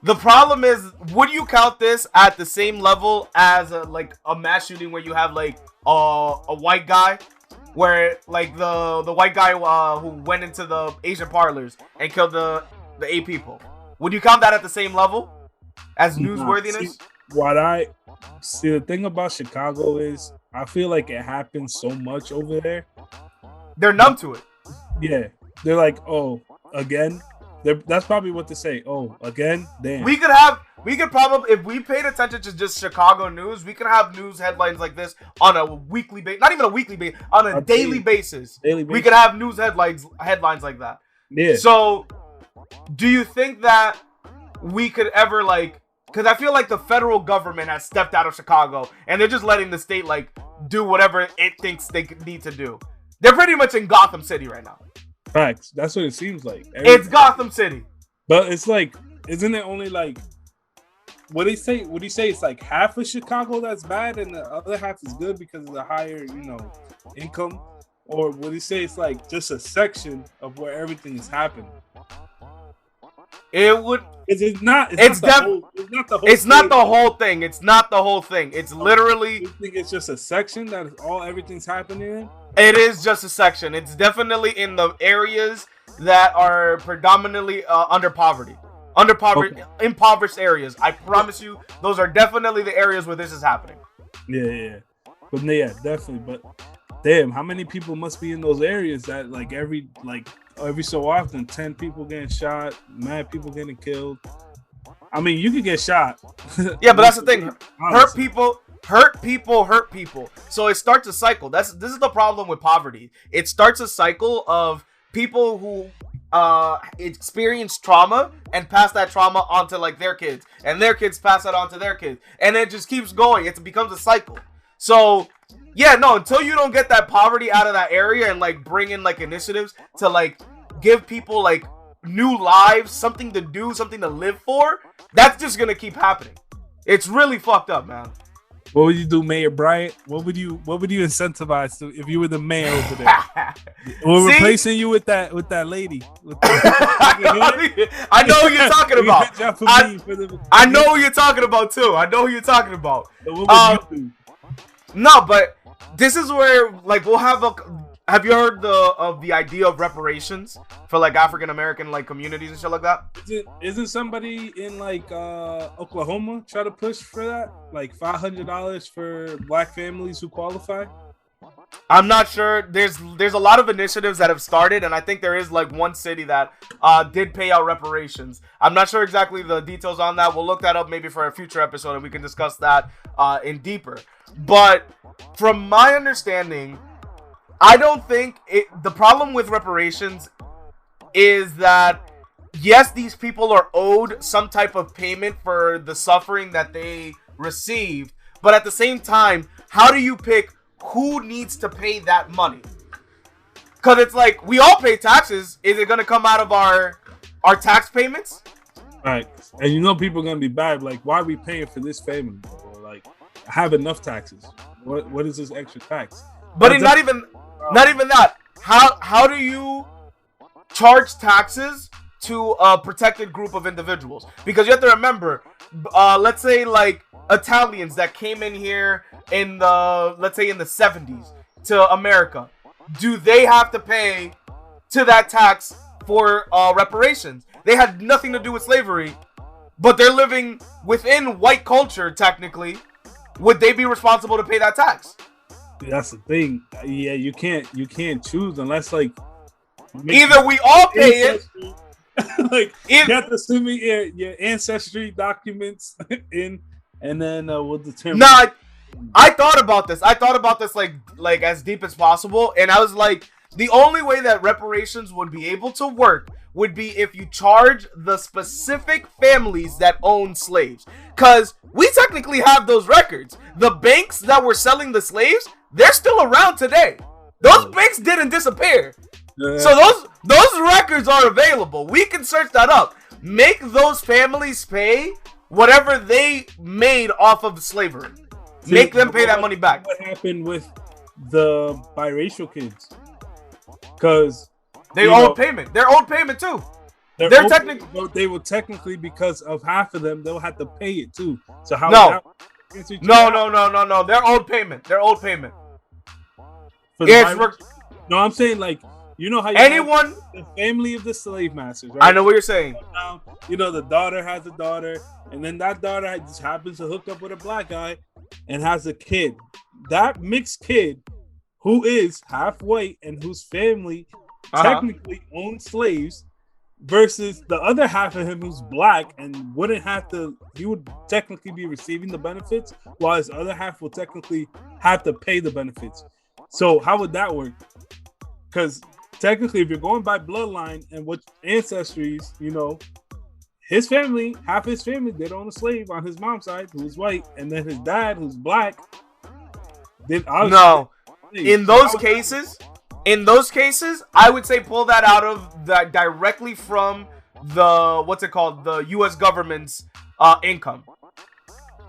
the problem is, would you count this at the same level as a mass shooting where you have like a white guy, where like the white guy who went into the Asian parlors and killed the 8 people? Would you count that at the same level as newsworthiness? See, the thing about Chicago is I feel like it happens so much over there. They're numb to it. Yeah, they're like, oh, again. That's probably what they say. Oh, again, damn. We could probably, if we paid attention to just Chicago news, we could have news headlines like this on a weekly basis. Not even a weekly basis, on a daily basis. We could have news headlines like that. Yeah. So, do you think that we could ever like? Because I feel like the federal government has stepped out of Chicago and they're just letting the state like do whatever it thinks they need to do. They're pretty much in Gotham City right now. Facts. That's what it seems like. It's Gotham City. But it's like, isn't it only like, what do you say? It's like half of Chicago that's bad and the other half is good because of the higher, income? Or what do you say? It's like just a section of where everything is happening. It would. It's not the whole thing. It's literally. You think it's just a section that everything's happening in? It is just a section. It's definitely in the areas that are predominantly impoverished areas. I promise you, those are definitely the areas where this is happening. Yeah. But yeah, definitely. But damn, how many people must be in those areas that like every so often 10 people getting shot, mad people getting killed? I mean, you could get shot. Yeah, but that's the thing. Hurt people. So it starts a cycle. This is the problem with poverty. It starts a cycle of people who experience trauma and pass that trauma on to like their kids, and their kids pass that on to their kids, and it just keeps going. It becomes a cycle. So yeah, no, until you don't get that poverty out of that area and like bring in like initiatives to like give people like new lives, something to do, something to live for, that's just gonna keep happening. It's really fucked up, man. What would you do, Mayor Bryant? What would you incentivize to, if you were the mayor over there? We're replacing you with that lady. I know who you're talking about. I know who you're talking about too. I know who you're talking about. So what would you do? No, but this is where like we'll have a. Have you heard of the idea of reparations for like African American like communities and shit like that? Isn't somebody in like Oklahoma try to push for that? Like $500 for black families who qualify? I'm not sure. There's a lot of initiatives that have started, and I think there is like one city that did pay out reparations. I'm not sure exactly the details on that. We'll look that up maybe for a future episode and we can discuss that in deeper. But from my understanding, I don't think the problem with reparations is that, yes, these people are owed some type of payment for the suffering that they received, but at the same time, how do you pick who needs to pay that money? Because it's like, we all pay taxes. Is it going to come out of our tax payments? Right. And people are going to be bad. Like, why are we paying for this family? Or like, have enough taxes. What is this extra tax? But not even that. How do you charge taxes to a protected group of individuals? Because you have to remember, let's say like Italians that came in here in the, let's say in the 70s to America, do they have to pay to that tax for reparations? They had nothing to do with slavery, but they're living within white culture technically. Would they be responsible to pay that tax? That's the thing. Yeah, you can't choose unless like either we all pay it. Like you have to send me your ancestry documents in, and then we'll determine. Nah, I thought about this. I thought about this like as deep as possible, and I was like, the only way that reparations would be able to work would be if you charge the specific families that own slaves, because we technically have those records. The banks that were selling the slaves, they're still around today. Those banks didn't disappear. So those records are available. We can search that up. Make those families pay whatever they made off of slavery. Make them pay that money back. What happened with the biracial kids? Because they owed payment. They're owed payment too. They're technically, they will technically, because of half of them, they'll have to pay it too. So how? No. They're owed payment. They're owed payment. No, I'm saying like, you know how you anyone the family of the slave masters, right? I know what you're saying. Now, you know, the daughter has a daughter, and then that daughter just happens to hook up with a black guy and has a kid. That mixed kid, who is half white and whose family technically owns slaves, versus the other half of him who's black and wouldn't have to, he would technically be receiving the benefits, while his other half will technically have to pay the benefits. So how would that work? Because technically, if you're going by bloodline and what ancestries, you know, his family, half his family did own a slave on his mom's side, who was white, and then his dad, who's black, did no. In those cases, I would say pull that out of that directly from the the U.S. government's income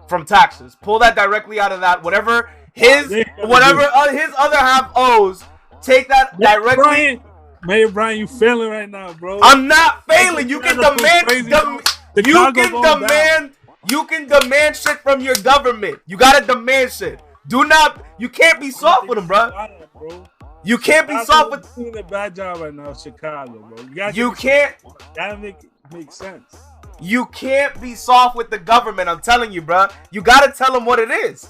from taxes. Pull that directly out of that. Whatever his other half owes. Take that directly. Mayor Brian, you failing right now, bro. I'm not failing. You can demand. You can demand shit from your government. You gotta demand shit. You can't be soft with them, bro. You can't be soft with. Doing a bad job right now, Chicago, bro. You can't. Gotta make sense. You can't be soft with the government. I'm telling you, bro. You gotta tell them what it is.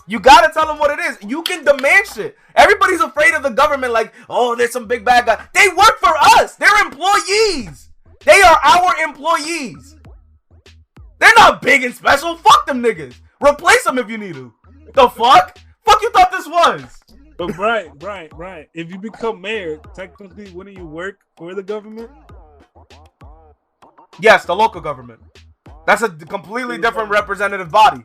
You gotta tell them what it is. You can demand shit. Everybody's afraid of the government like, oh, there's some big bad guy. They work for us. They're employees. They are our employees. They're not big and special. Fuck them niggas. Replace them if you need to. The fuck? Fuck you thought this was? But right. If you become mayor, technically, wouldn't you work for the government? Yes, the local government. That's a completely different representative body.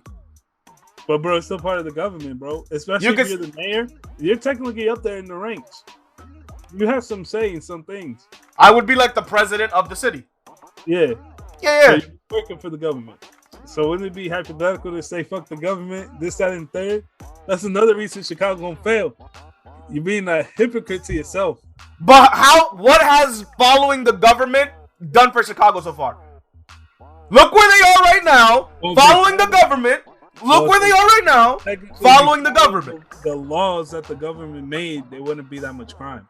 But bro, it's still part of the government, bro. Especially if you're the mayor, you're technically up there in the ranks. You have some say in some things. I would be like the president of the city. Yeah. So you're working for the government. So wouldn't it be hypothetical to say fuck the government, this, that, and third? That's another reason Chicago gonna fail. You're being a hypocrite to yourself. But what has following the government done for Chicago so far? Look where they are right now, following the government. Look where they are right now, following the government. The laws that the government made, there wouldn't be that much crime.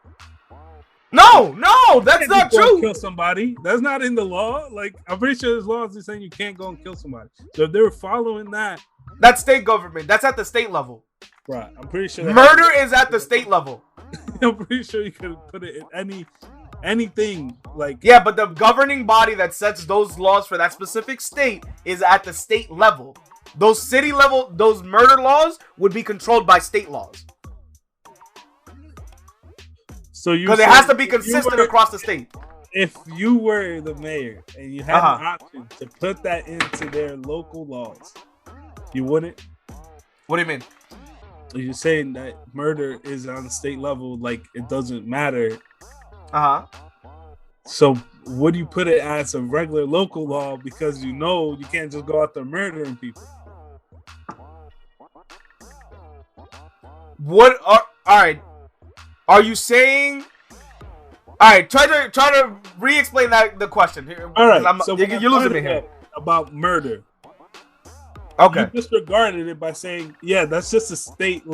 No, that's not true. Kill somebody. That's not in the law. Like, I'm pretty sure there's laws that saying you can't go and kill somebody. So if they were following that, that's state government. That's at the state level. Right. I'm pretty sure murder is at the state level. I'm pretty sure you could put it in anything like. Yeah, but the governing body that sets those laws for that specific state is at the state level. Those city level, those murder laws would be controlled by state laws. So because it has to be consistent across the state. If you were the mayor and you had an option to put that into their local laws, you wouldn't? What do you mean? You're saying that murder is on the state level, like it doesn't matter. So would you put it as a regular local law because you know you can't just go out there murdering people? What are all right? Are you saying? All right, try to re-explain the question. All right, so you're losing me here about murder. Okay, you disregarded it by saying, yeah, that's just a state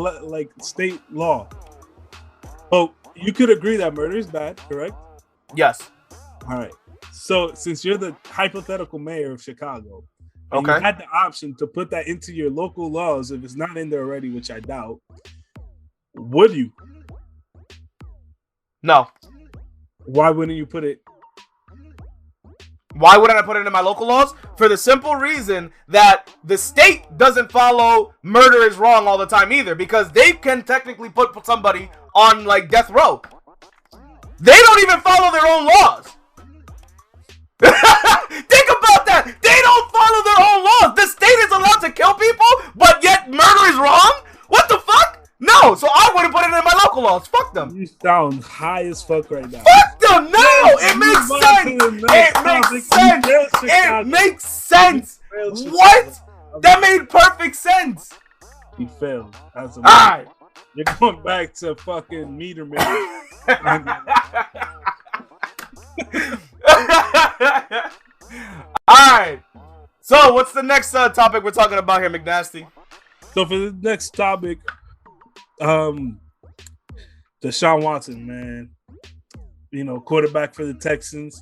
law. Oh, you could agree that murder is bad, correct? Yes. All right. So since you're the hypothetical mayor of Chicago, and okay, you had the option to put that into your local laws if it's not in there already, which I doubt, would you? No. Why wouldn't you put it? Why wouldn't I put it in my local laws? For the simple reason that the state doesn't follow murder is wrong all the time either, because they can technically put somebody on like death row. They don't even follow their own laws. Think about that. They don't follow their own laws. The state is allowed to kill people, but yet murder is wrong? What the fuck? No, so I wouldn't put it in my local laws. Fuck them. You sound high as fuck right now. Fuck them. No, it makes sense. It makes sense. What? That made perfect sense. He failed. That's alright. You're going back to fucking meter man. Alright. So, what's the next topic we're talking about here, McNasty? So, for the next topic, Deshaun Watson, man. You know, quarterback for the Texans.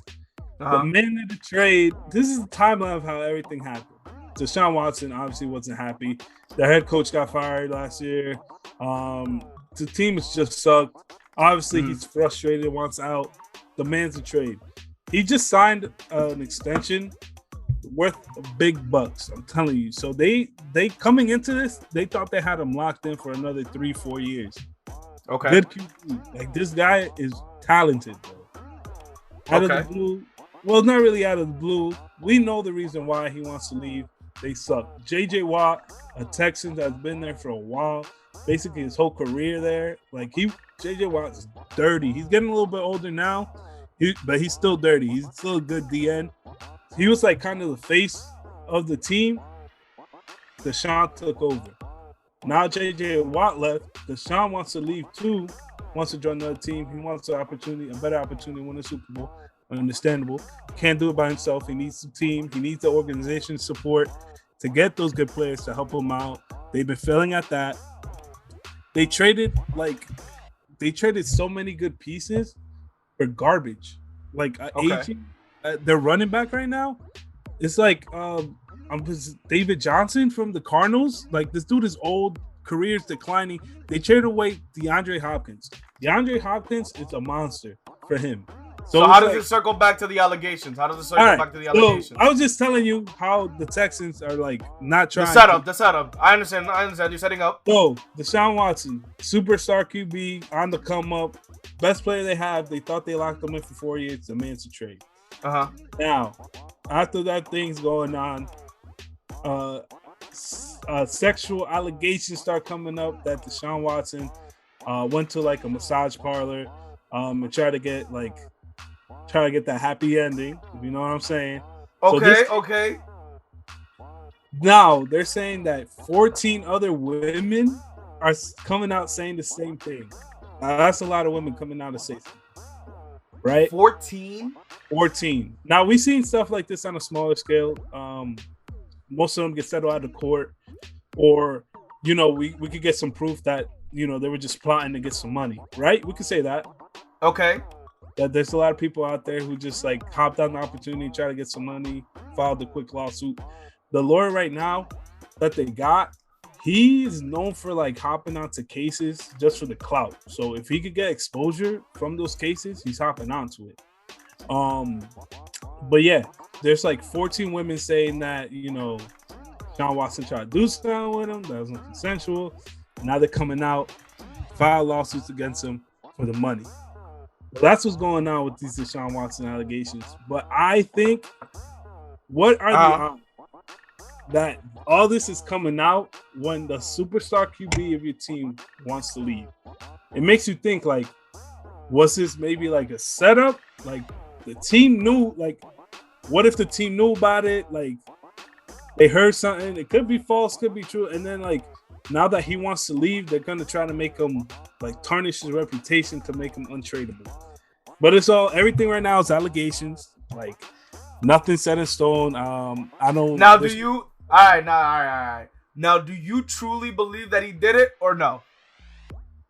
The minute of the trade, this is the timeline of how everything happened. Deshaun Watson obviously wasn't happy. The head coach got fired last year. The team has just sucked. Obviously, he's frustrated, wants out. Demands a trade. He just signed an extension worth big bucks. I'm telling you. So they coming into this, they thought they had him locked in for another 3-4 years. Okay. Good QB. Like, this guy is talented, bro. Out of the blue. Well, not really out of the blue. We know the reason why he wants to leave. They suck. J.J. Watt, a Texan that's been there for a while, basically his whole career there. Like, J.J. Watt is dirty. He's getting a little bit older now, but he's still dirty. He's still a good DN. He was like kind of the face of the team. Deshaun took over. Now J.J. Watt left. Deshaun wants to leave too. Wants to join another team. He wants an opportunity, a better opportunity to win a Super Bowl. Understandable. Can't do it by himself. He needs the team. He needs the organization support to get those good players to help him out. They've been failing at that. They traded so many good pieces for garbage. Like aging, their running back right now. It's like David Johnson from the Cardinals. Like, this dude is old. Career's declining. They traded away DeAndre Hopkins. DeAndre Hopkins is a monster for him. So how does it circle back to the allegations? How does it circle back to the allegations? So I was just telling you how the Texans are like not trying. The setup. I understand. You're setting up. So Deshaun Watson, superstar QB on the come up, best player they have. They thought they locked him in for 4 years. Demands a trade. Now, after that thing's going on, sexual allegations start coming up that Deshaun Watson went to like a massage parlor and try to get that happy ending, if you know what I'm saying. Okay. Now they're saying that 14 other women are coming out saying the same thing. Now, that's a lot of women coming out to say something, right? 14. Now, we've seen stuff like this on a smaller scale. Most of them get settled out of court, or we could get some proof that they were just plotting to get some money, right? We could say that. Okay. That there's a lot of people out there who just like hopped on the opportunity, try to get some money, filed a quick lawsuit. The lawyer right now that they got, he is known for like hopping onto cases just for the clout. So if he could get exposure from those cases, he's hopping onto it. But yeah, there's like 14 women saying that Deshaun Watson tried to do something with him that was consensual. Now they're coming out, file lawsuits against him for the money. That's what's going on with these Deshaun Watson allegations. But I think, what are the odds that all this is coming out when the superstar QB of your team wants to leave? It makes you think, like, was this maybe like a setup? Like, the team knew, like, what if the team knew about it? Like, they heard something. It could be false, could be true. And then, like, now that he wants to leave, they're gonna try to make him like tarnish his reputation to make him untradeable. But it's everything right now is allegations. Like nothing set in stone. I don't. Now, do you? All right. Now, do you truly believe that he did it or no?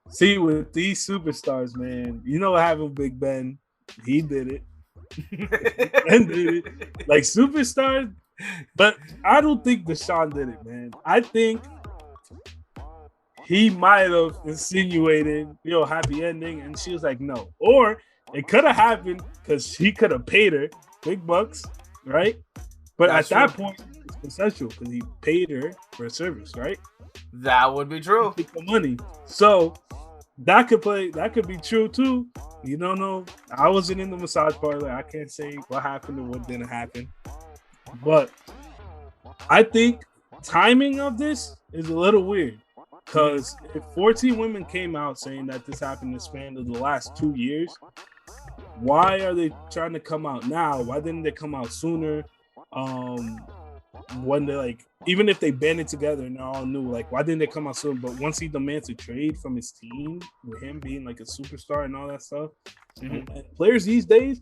See, with these superstars, man, you know what happened with Big Ben? He did it. Ben did it. Like superstars, but I don't think Deshaun did it, man. I think he might have insinuated, happy ending, and she was like, no. Or it could have happened because he could have paid her big bucks, right? But that's at that point, it's consensual because he paid her for a service, right? That would be true. Money. So that could be true too. You don't know. I wasn't in the massage parlor. I can't say what happened or what didn't happen. But I think timing of this is a little weird. Because if 14 women came out saying that this happened in the span of the last 2 years, why are they trying to come out now? Why didn't they come out sooner? When they like, even if they banded together and they're all new, like why didn't they come out soon? But once he demands a trade from his team, with him being like a superstar and all that stuff, and players these days,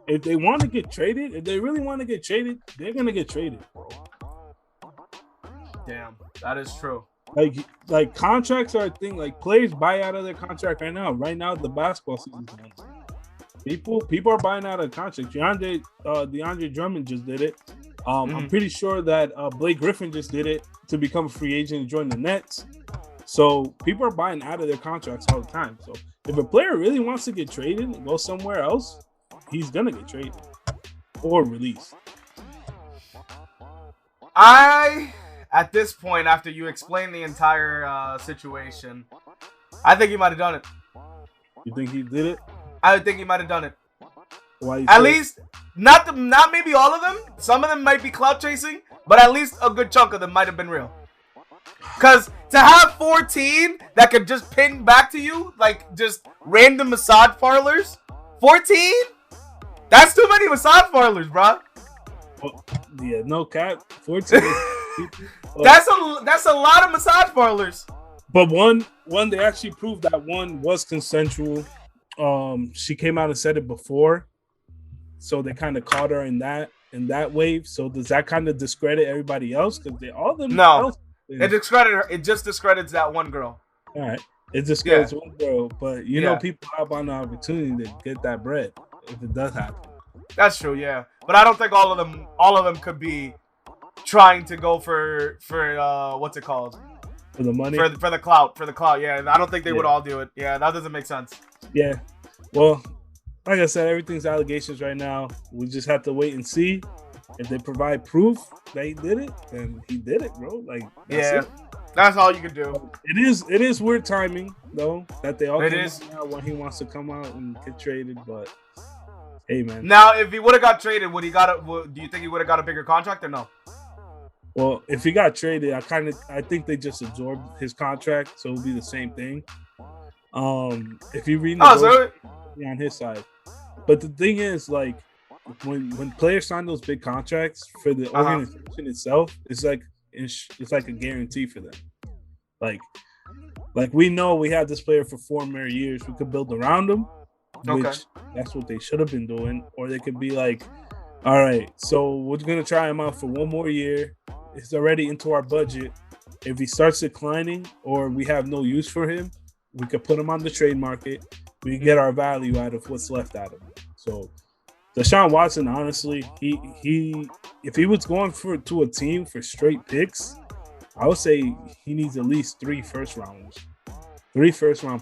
if they want to get traded, if they really want to get traded, they're gonna get traded, bro. Damn, that is true. Like contracts are a thing. Like players buy out of their contract right now. Right now, the basketball season. People are buying out of contracts. DeAndre Drummond just did it. I'm pretty sure that Blake Griffin just did it to become a free agent and join the Nets. So people are buying out of their contracts all the time. So if a player really wants to get traded and go somewhere else, he's gonna get traded or released. At this point, after you explain the entire situation, I think he might have done it. You think he did it? I think he might have done it. Why? At least, not maybe all of them. Some of them might be clout chasing, but at least a good chunk of them might have been real. Because to have 14 that could just ping back to you, like just random massage parlors, 14? That's too many massage parlors, bro. Well, yeah, no cap. 14. That's a lot of massage parlors. But one they actually proved that one was consensual. She came out and said it before, so they kind of caught her in that wave. So does that kind of discredit everybody else? Because they all them. No, it discredited her. It just discredits that one girl. All right, it discredits one girl, but you know people have on the opportunity to get that bread if it does happen. That's true, yeah. But I don't think all of them could be trying to go for what's it called? For the money? For the clout, yeah. I don't think they would all do it. Yeah, that doesn't make sense. Yeah. Well, like I said, everything's allegations right now. We just have to wait and see. If they provide proof that he did it, then he did it, bro. Like that's it. That's all you can do. It is weird timing though, that they all come out when he wants to come out and get traded, but hey man. Now if he would have got traded, do you think he would have got a bigger contract or no? Well, if he got traded, I think they just absorbed his contract, so it'll be the same thing. If you read on his side. But the thing is, like, when players sign those big contracts for the organization itself, it's like a guarantee for them. Like we know we have this player for 4 more years. We could build around him, which that's what they should have been doing. Or they could be like, all right, so we're gonna try him out for 1 more year. It's already into our budget. If he starts declining or we have no use for him, we could put him on the trade market. We can get our value out of what's left out of him. So Deshaun Watson, honestly, he if he was going to a team for straight picks, I would say he needs at least 3 first-round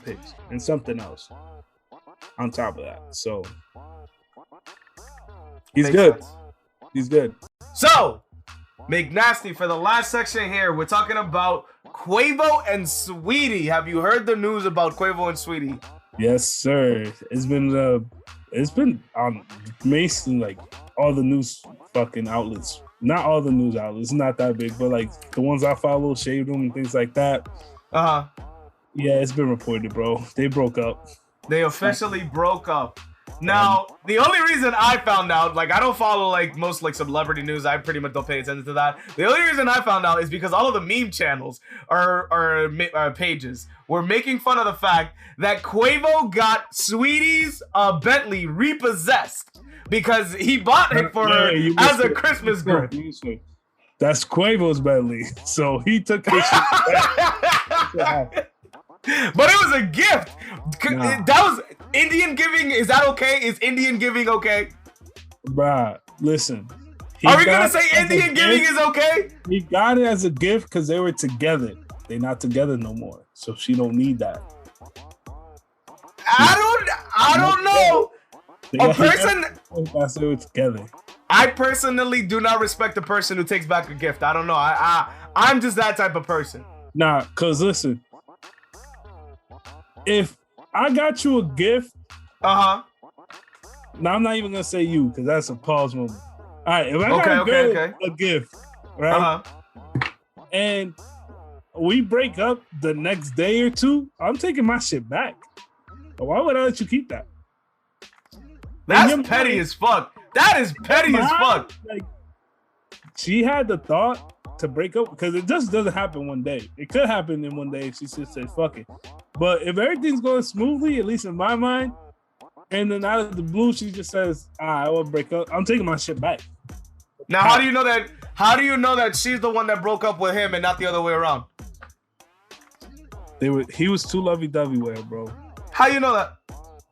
picks and something else on top of that. So he's good. Sense. He's good. So McNasty, for the last section here, we're talking about QUAVO and Saweetie. Have you heard the news about QUAVO and Saweetie? Yes, sir. It's been on mainstream, like all the news fucking outlets. Not all the news outlets, not that big, but like the ones I follow, Shade Room and things like that. Yeah, it's been reported, bro. They broke up. They officially broke up. Now, the only reason I found out, like, I don't follow like most like celebrity news. I pretty much don't pay attention to that. The only reason I found out is because all of the meme channels or pages were making fun of the fact that Quavo got Sweetie's Bentley repossessed because he bought it for her as a Christmas gift. That's Quavo's Bentley, so he took his shit back. But it was a gift. That was Indian giving. Is that okay? Is Indian giving okay? Bruh, listen. Are we gonna say Indian giving is okay? He got it as a gift because they were together. They're not together no more, so she don't need that. I don't know. A person. They were together. I personally do not respect the person who takes back a gift. I don't know. I'm just that type of person. Nah, cause listen. If I got you a gift, now I'm not even gonna say you because that's a pause moment. All right, if I got a gift, right, and we break up the next day or two, I'm taking my shit back. Why would I let you keep that? That's petty as fuck. That is petty as fuck. Like, she had the thought to break up because it just doesn't happen one day. It could happen in one day if she just said fuck it. But if everything's going smoothly, at least in my mind, and then out of the blue she just says, I will break up, I'm taking my shit back. Now how do you know that? How do you know that she's the one that broke up with him and not the other way around? He was too lovey-dovey with her, bro. How you know that?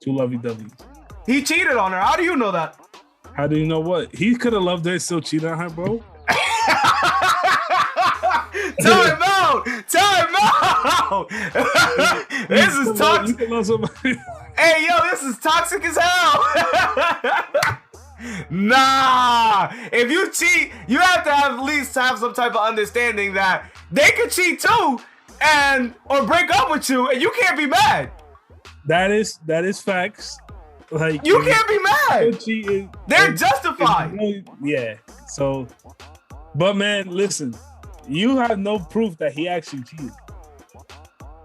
Too lovey-dovey. He cheated on her. How do you know that? How do you know what? He could have loved her and still cheated on her, bro. Time out! Time out! This is toxic. Hey, yo, this is toxic as hell. Nah, if you cheat, you have to at least have some type of understanding that they could cheat too, or break up with you, and you can't be mad. That is facts. Like you can't be mad. They're justified. Yeah. So, but man, listen. You have no proof that he actually cheated.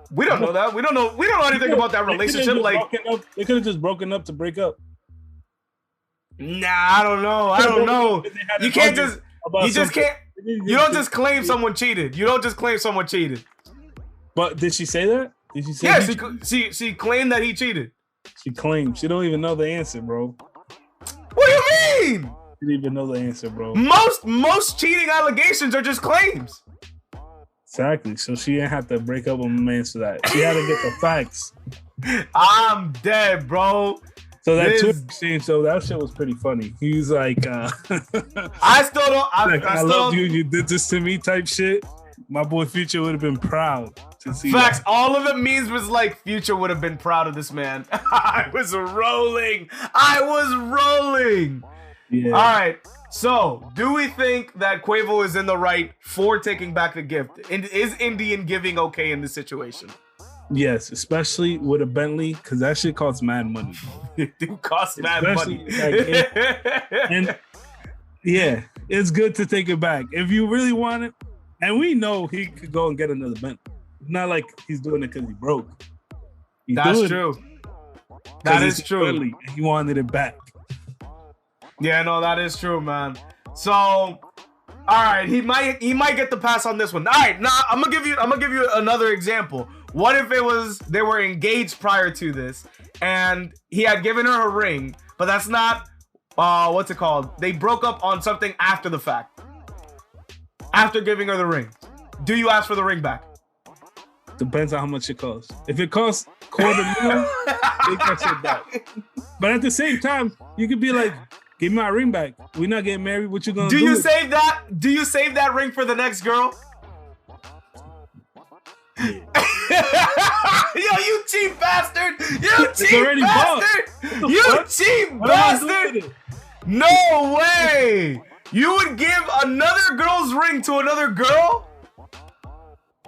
We don't know that. We don't know anything about that relationship. Like they could have just broken up to break up. Nah, I don't know. You can't just. You just can't. You don't just claim someone cheated. You don't just claim someone cheated. But did she say that? Did she say? Yeah, she claimed that he cheated. She claimed. She don't even know the answer, bro. What do you mean? She didn't even know the answer, bro. Most cheating allegations are just claims. Exactly. So she didn't have to break up with my man for that. She had to get the facts. I'm dead, bro. So that Twitter exchange, so that shit was pretty funny. He's like, I still don't. I love you. You did this to me, type shit. My boy Future would have been proud to see. Facts. That. All of the memes was like, Future would have been proud of this man. I was rolling. Yeah. All right. So, do we think that Quavo is in the right for taking back the gift? Is Indian giving okay in this situation? Yes, especially with a Bentley, because that shit costs mad money. It do cost mad money. Like, and yeah, it's good to take it back if you really want it. And we know he could go and get another Bentley. It's not like he's doing it because he broke. That's true. That is true. Bentley, and he wanted it back. Yeah, no, that is true, man. So, all right, he might get the pass on this one. All right, now I'm gonna give you another example. What if they were engaged prior to this, and he had given her a ring, but that's not what's it called? They broke up on something after the fact. After giving her the ring, do you ask for the ring back? Depends on how much it costs. If it costs $250,000, take that shit back. But at the same time, you could be like, give me my ring back. We're not getting married. What you gonna do? Do you save that? Do you save that ring for the next girl? Yeah. Yo, you cheap bastard! You cheap bastard! You cheap bastard! No way! You would give another girl's ring to another girl?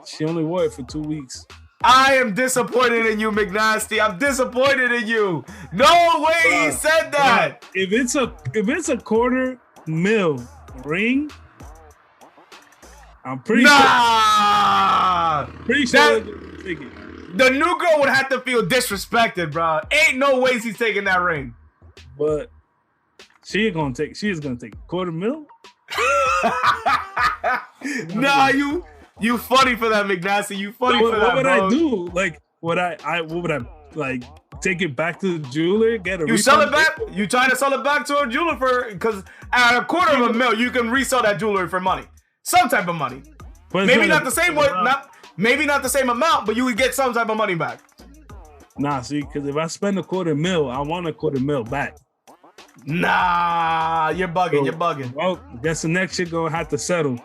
She only wore it for 2 weeks. I am disappointed in you, McNasty. I'm disappointed in you. No way he said that. If it's a $250,000 ring, I'm pretty sure. Pretty sure the new girl would have to feel disrespected, bro. Ain't no ways he's taking that ring. but she is gonna take $250,000. Nah, you funny for that, McNasty. You funny for that, What would bro. I do? Like, what would I like? Take it back to the jeweler, get a You sell it back? You trying to sell it back to a jeweler for, because at $250,000 you can resell that jewelry for money, some type of money. But maybe not the same way, maybe not the same amount, but you would get some type of money back. Nah, see, because if I spend $250,000, I want $250,000 back. Nah, you're bugging. So, you're bugging. Well, guess the next shit gonna have to settle.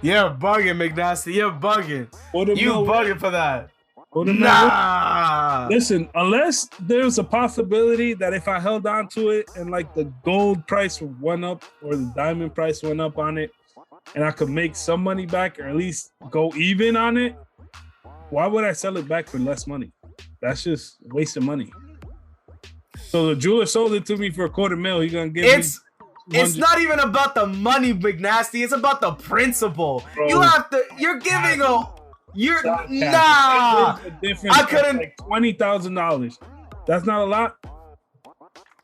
You're bugging, McNasty. You're bugging. You bugging for that. Nah. Listen, unless there's a possibility that if I held on to it and like the gold price went up or the diamond price went up on it, and I could make some money back or at least go even on it, why would I sell it back for less money? That's just a waste of money. So the jeweler sold it to me for $250,000. He's gonna give me. It's not even about the money, McNasty. It's about the principle. Bro. You're giving nah. I couldn't. Like $20,000. That's not a lot.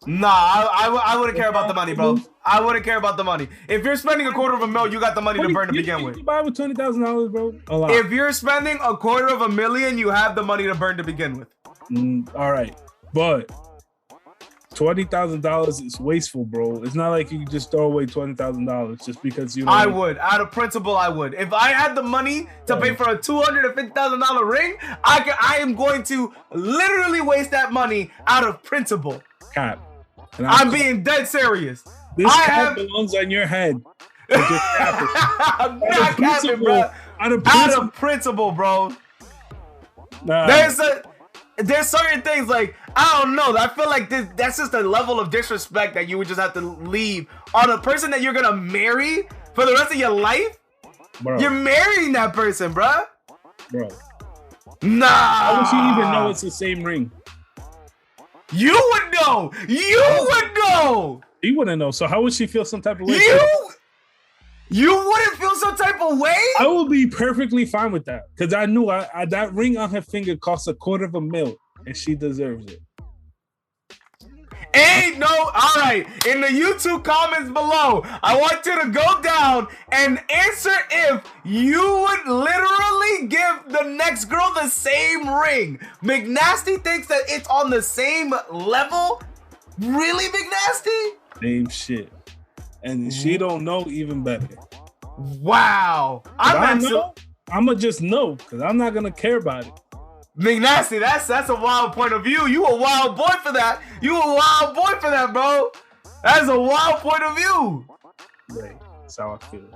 Nah, I wouldn't care about the money, bro. I wouldn't care about the money. If you're spending $250,000, you got the money to burn to begin with. You buy with $20,000, bro. A lot. If you're spending $250,000, you have the money to burn to begin with. All right, but $20,000 is wasteful, bro. It's not like you can just throw away $20,000 just because you. I would, out of principle, I would. If I had the money to pay for a $250,000 ring, I am going to literally waste that money out of principle. Cap. I'm being dead serious. This cap belongs on your head. I'm not capping, bro. Out of principle, bro. Nah. There's certain things like, I don't know. I feel like that's just a level of disrespect that you would just have to leave on a person that you're gonna marry for the rest of your life. Bro. You're marrying that person, bro. Bro. Nah. How would she even know it's the same ring? You would know. You would know. He wouldn't know. So how would she feel some type of way? You wouldn't feel some type of way? I would be perfectly fine with that. Because I knew that ring on her finger costs $250,000 and she deserves it. Ain't no, all right. In the YouTube comments below, I want you to go down and answer if you would literally give the next girl the same ring. McNasty thinks that it's on the same level? Really, McNasty? Same shit. And she don't know even better. Wow. I'ma just know because I'm not gonna care about it. McNasty, that's a wild point of view. You a wild boy for that. You a wild boy for that, bro. That's a wild point of view. Right. That's how I feel.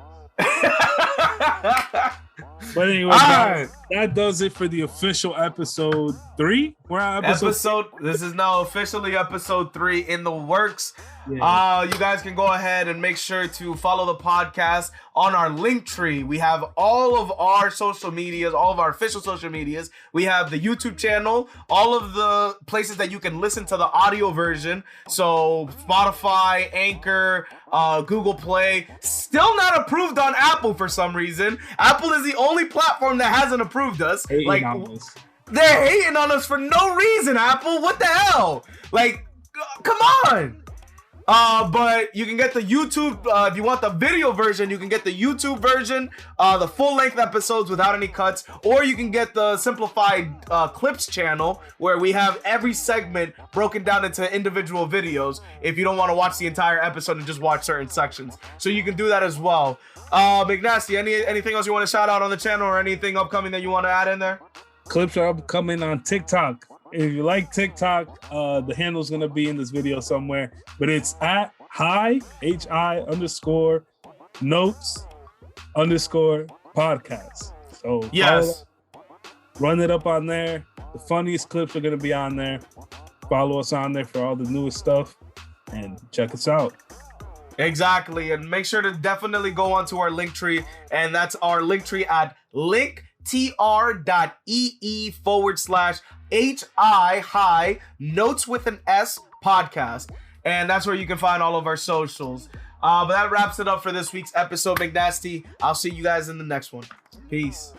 But anyway, guys, that does it for the official episode 3. We're on episode. This is now officially episode 3 in the works. Yeah. You guys can go ahead and make sure to follow the podcast on our link tree. We have all of our social medias, all of our official social medias. We have the YouTube channel, all of the places that you can listen to the audio version. So Spotify, Anchor, Google Play. Still not approved on Apple for some reason. Apple is the only platform that hasn't approved us. They're hating on us for no reason, Apple. What the hell? Like, come on. But you can get the YouTube, if you want the video version, you can get the YouTube version, the full-length episodes without any cuts, or you can get the simplified clips channel, where we have every segment broken down into individual videos if you don't want to watch the entire episode and just watch certain sections. So you can do that as well. McNasty, anything else you want to shout out on the channel or anything upcoming that you want to add in there? Clips are upcoming on TikTok. If you like TikTok, the handle's gonna be in this video somewhere, but it's at hi _notes_podcast. So yes, run it up on there. The funniest clips are gonna be on there. Follow us on there for all the newest stuff and check us out. Exactly, and make sure to definitely go onto our link tree, and that's our link tree at linktr.ee/HI notes with an S podcast, and that's where you can find all of our socials. But that wraps it up for this week's episode, McNasty. I'll see you guys in the next one. Peace.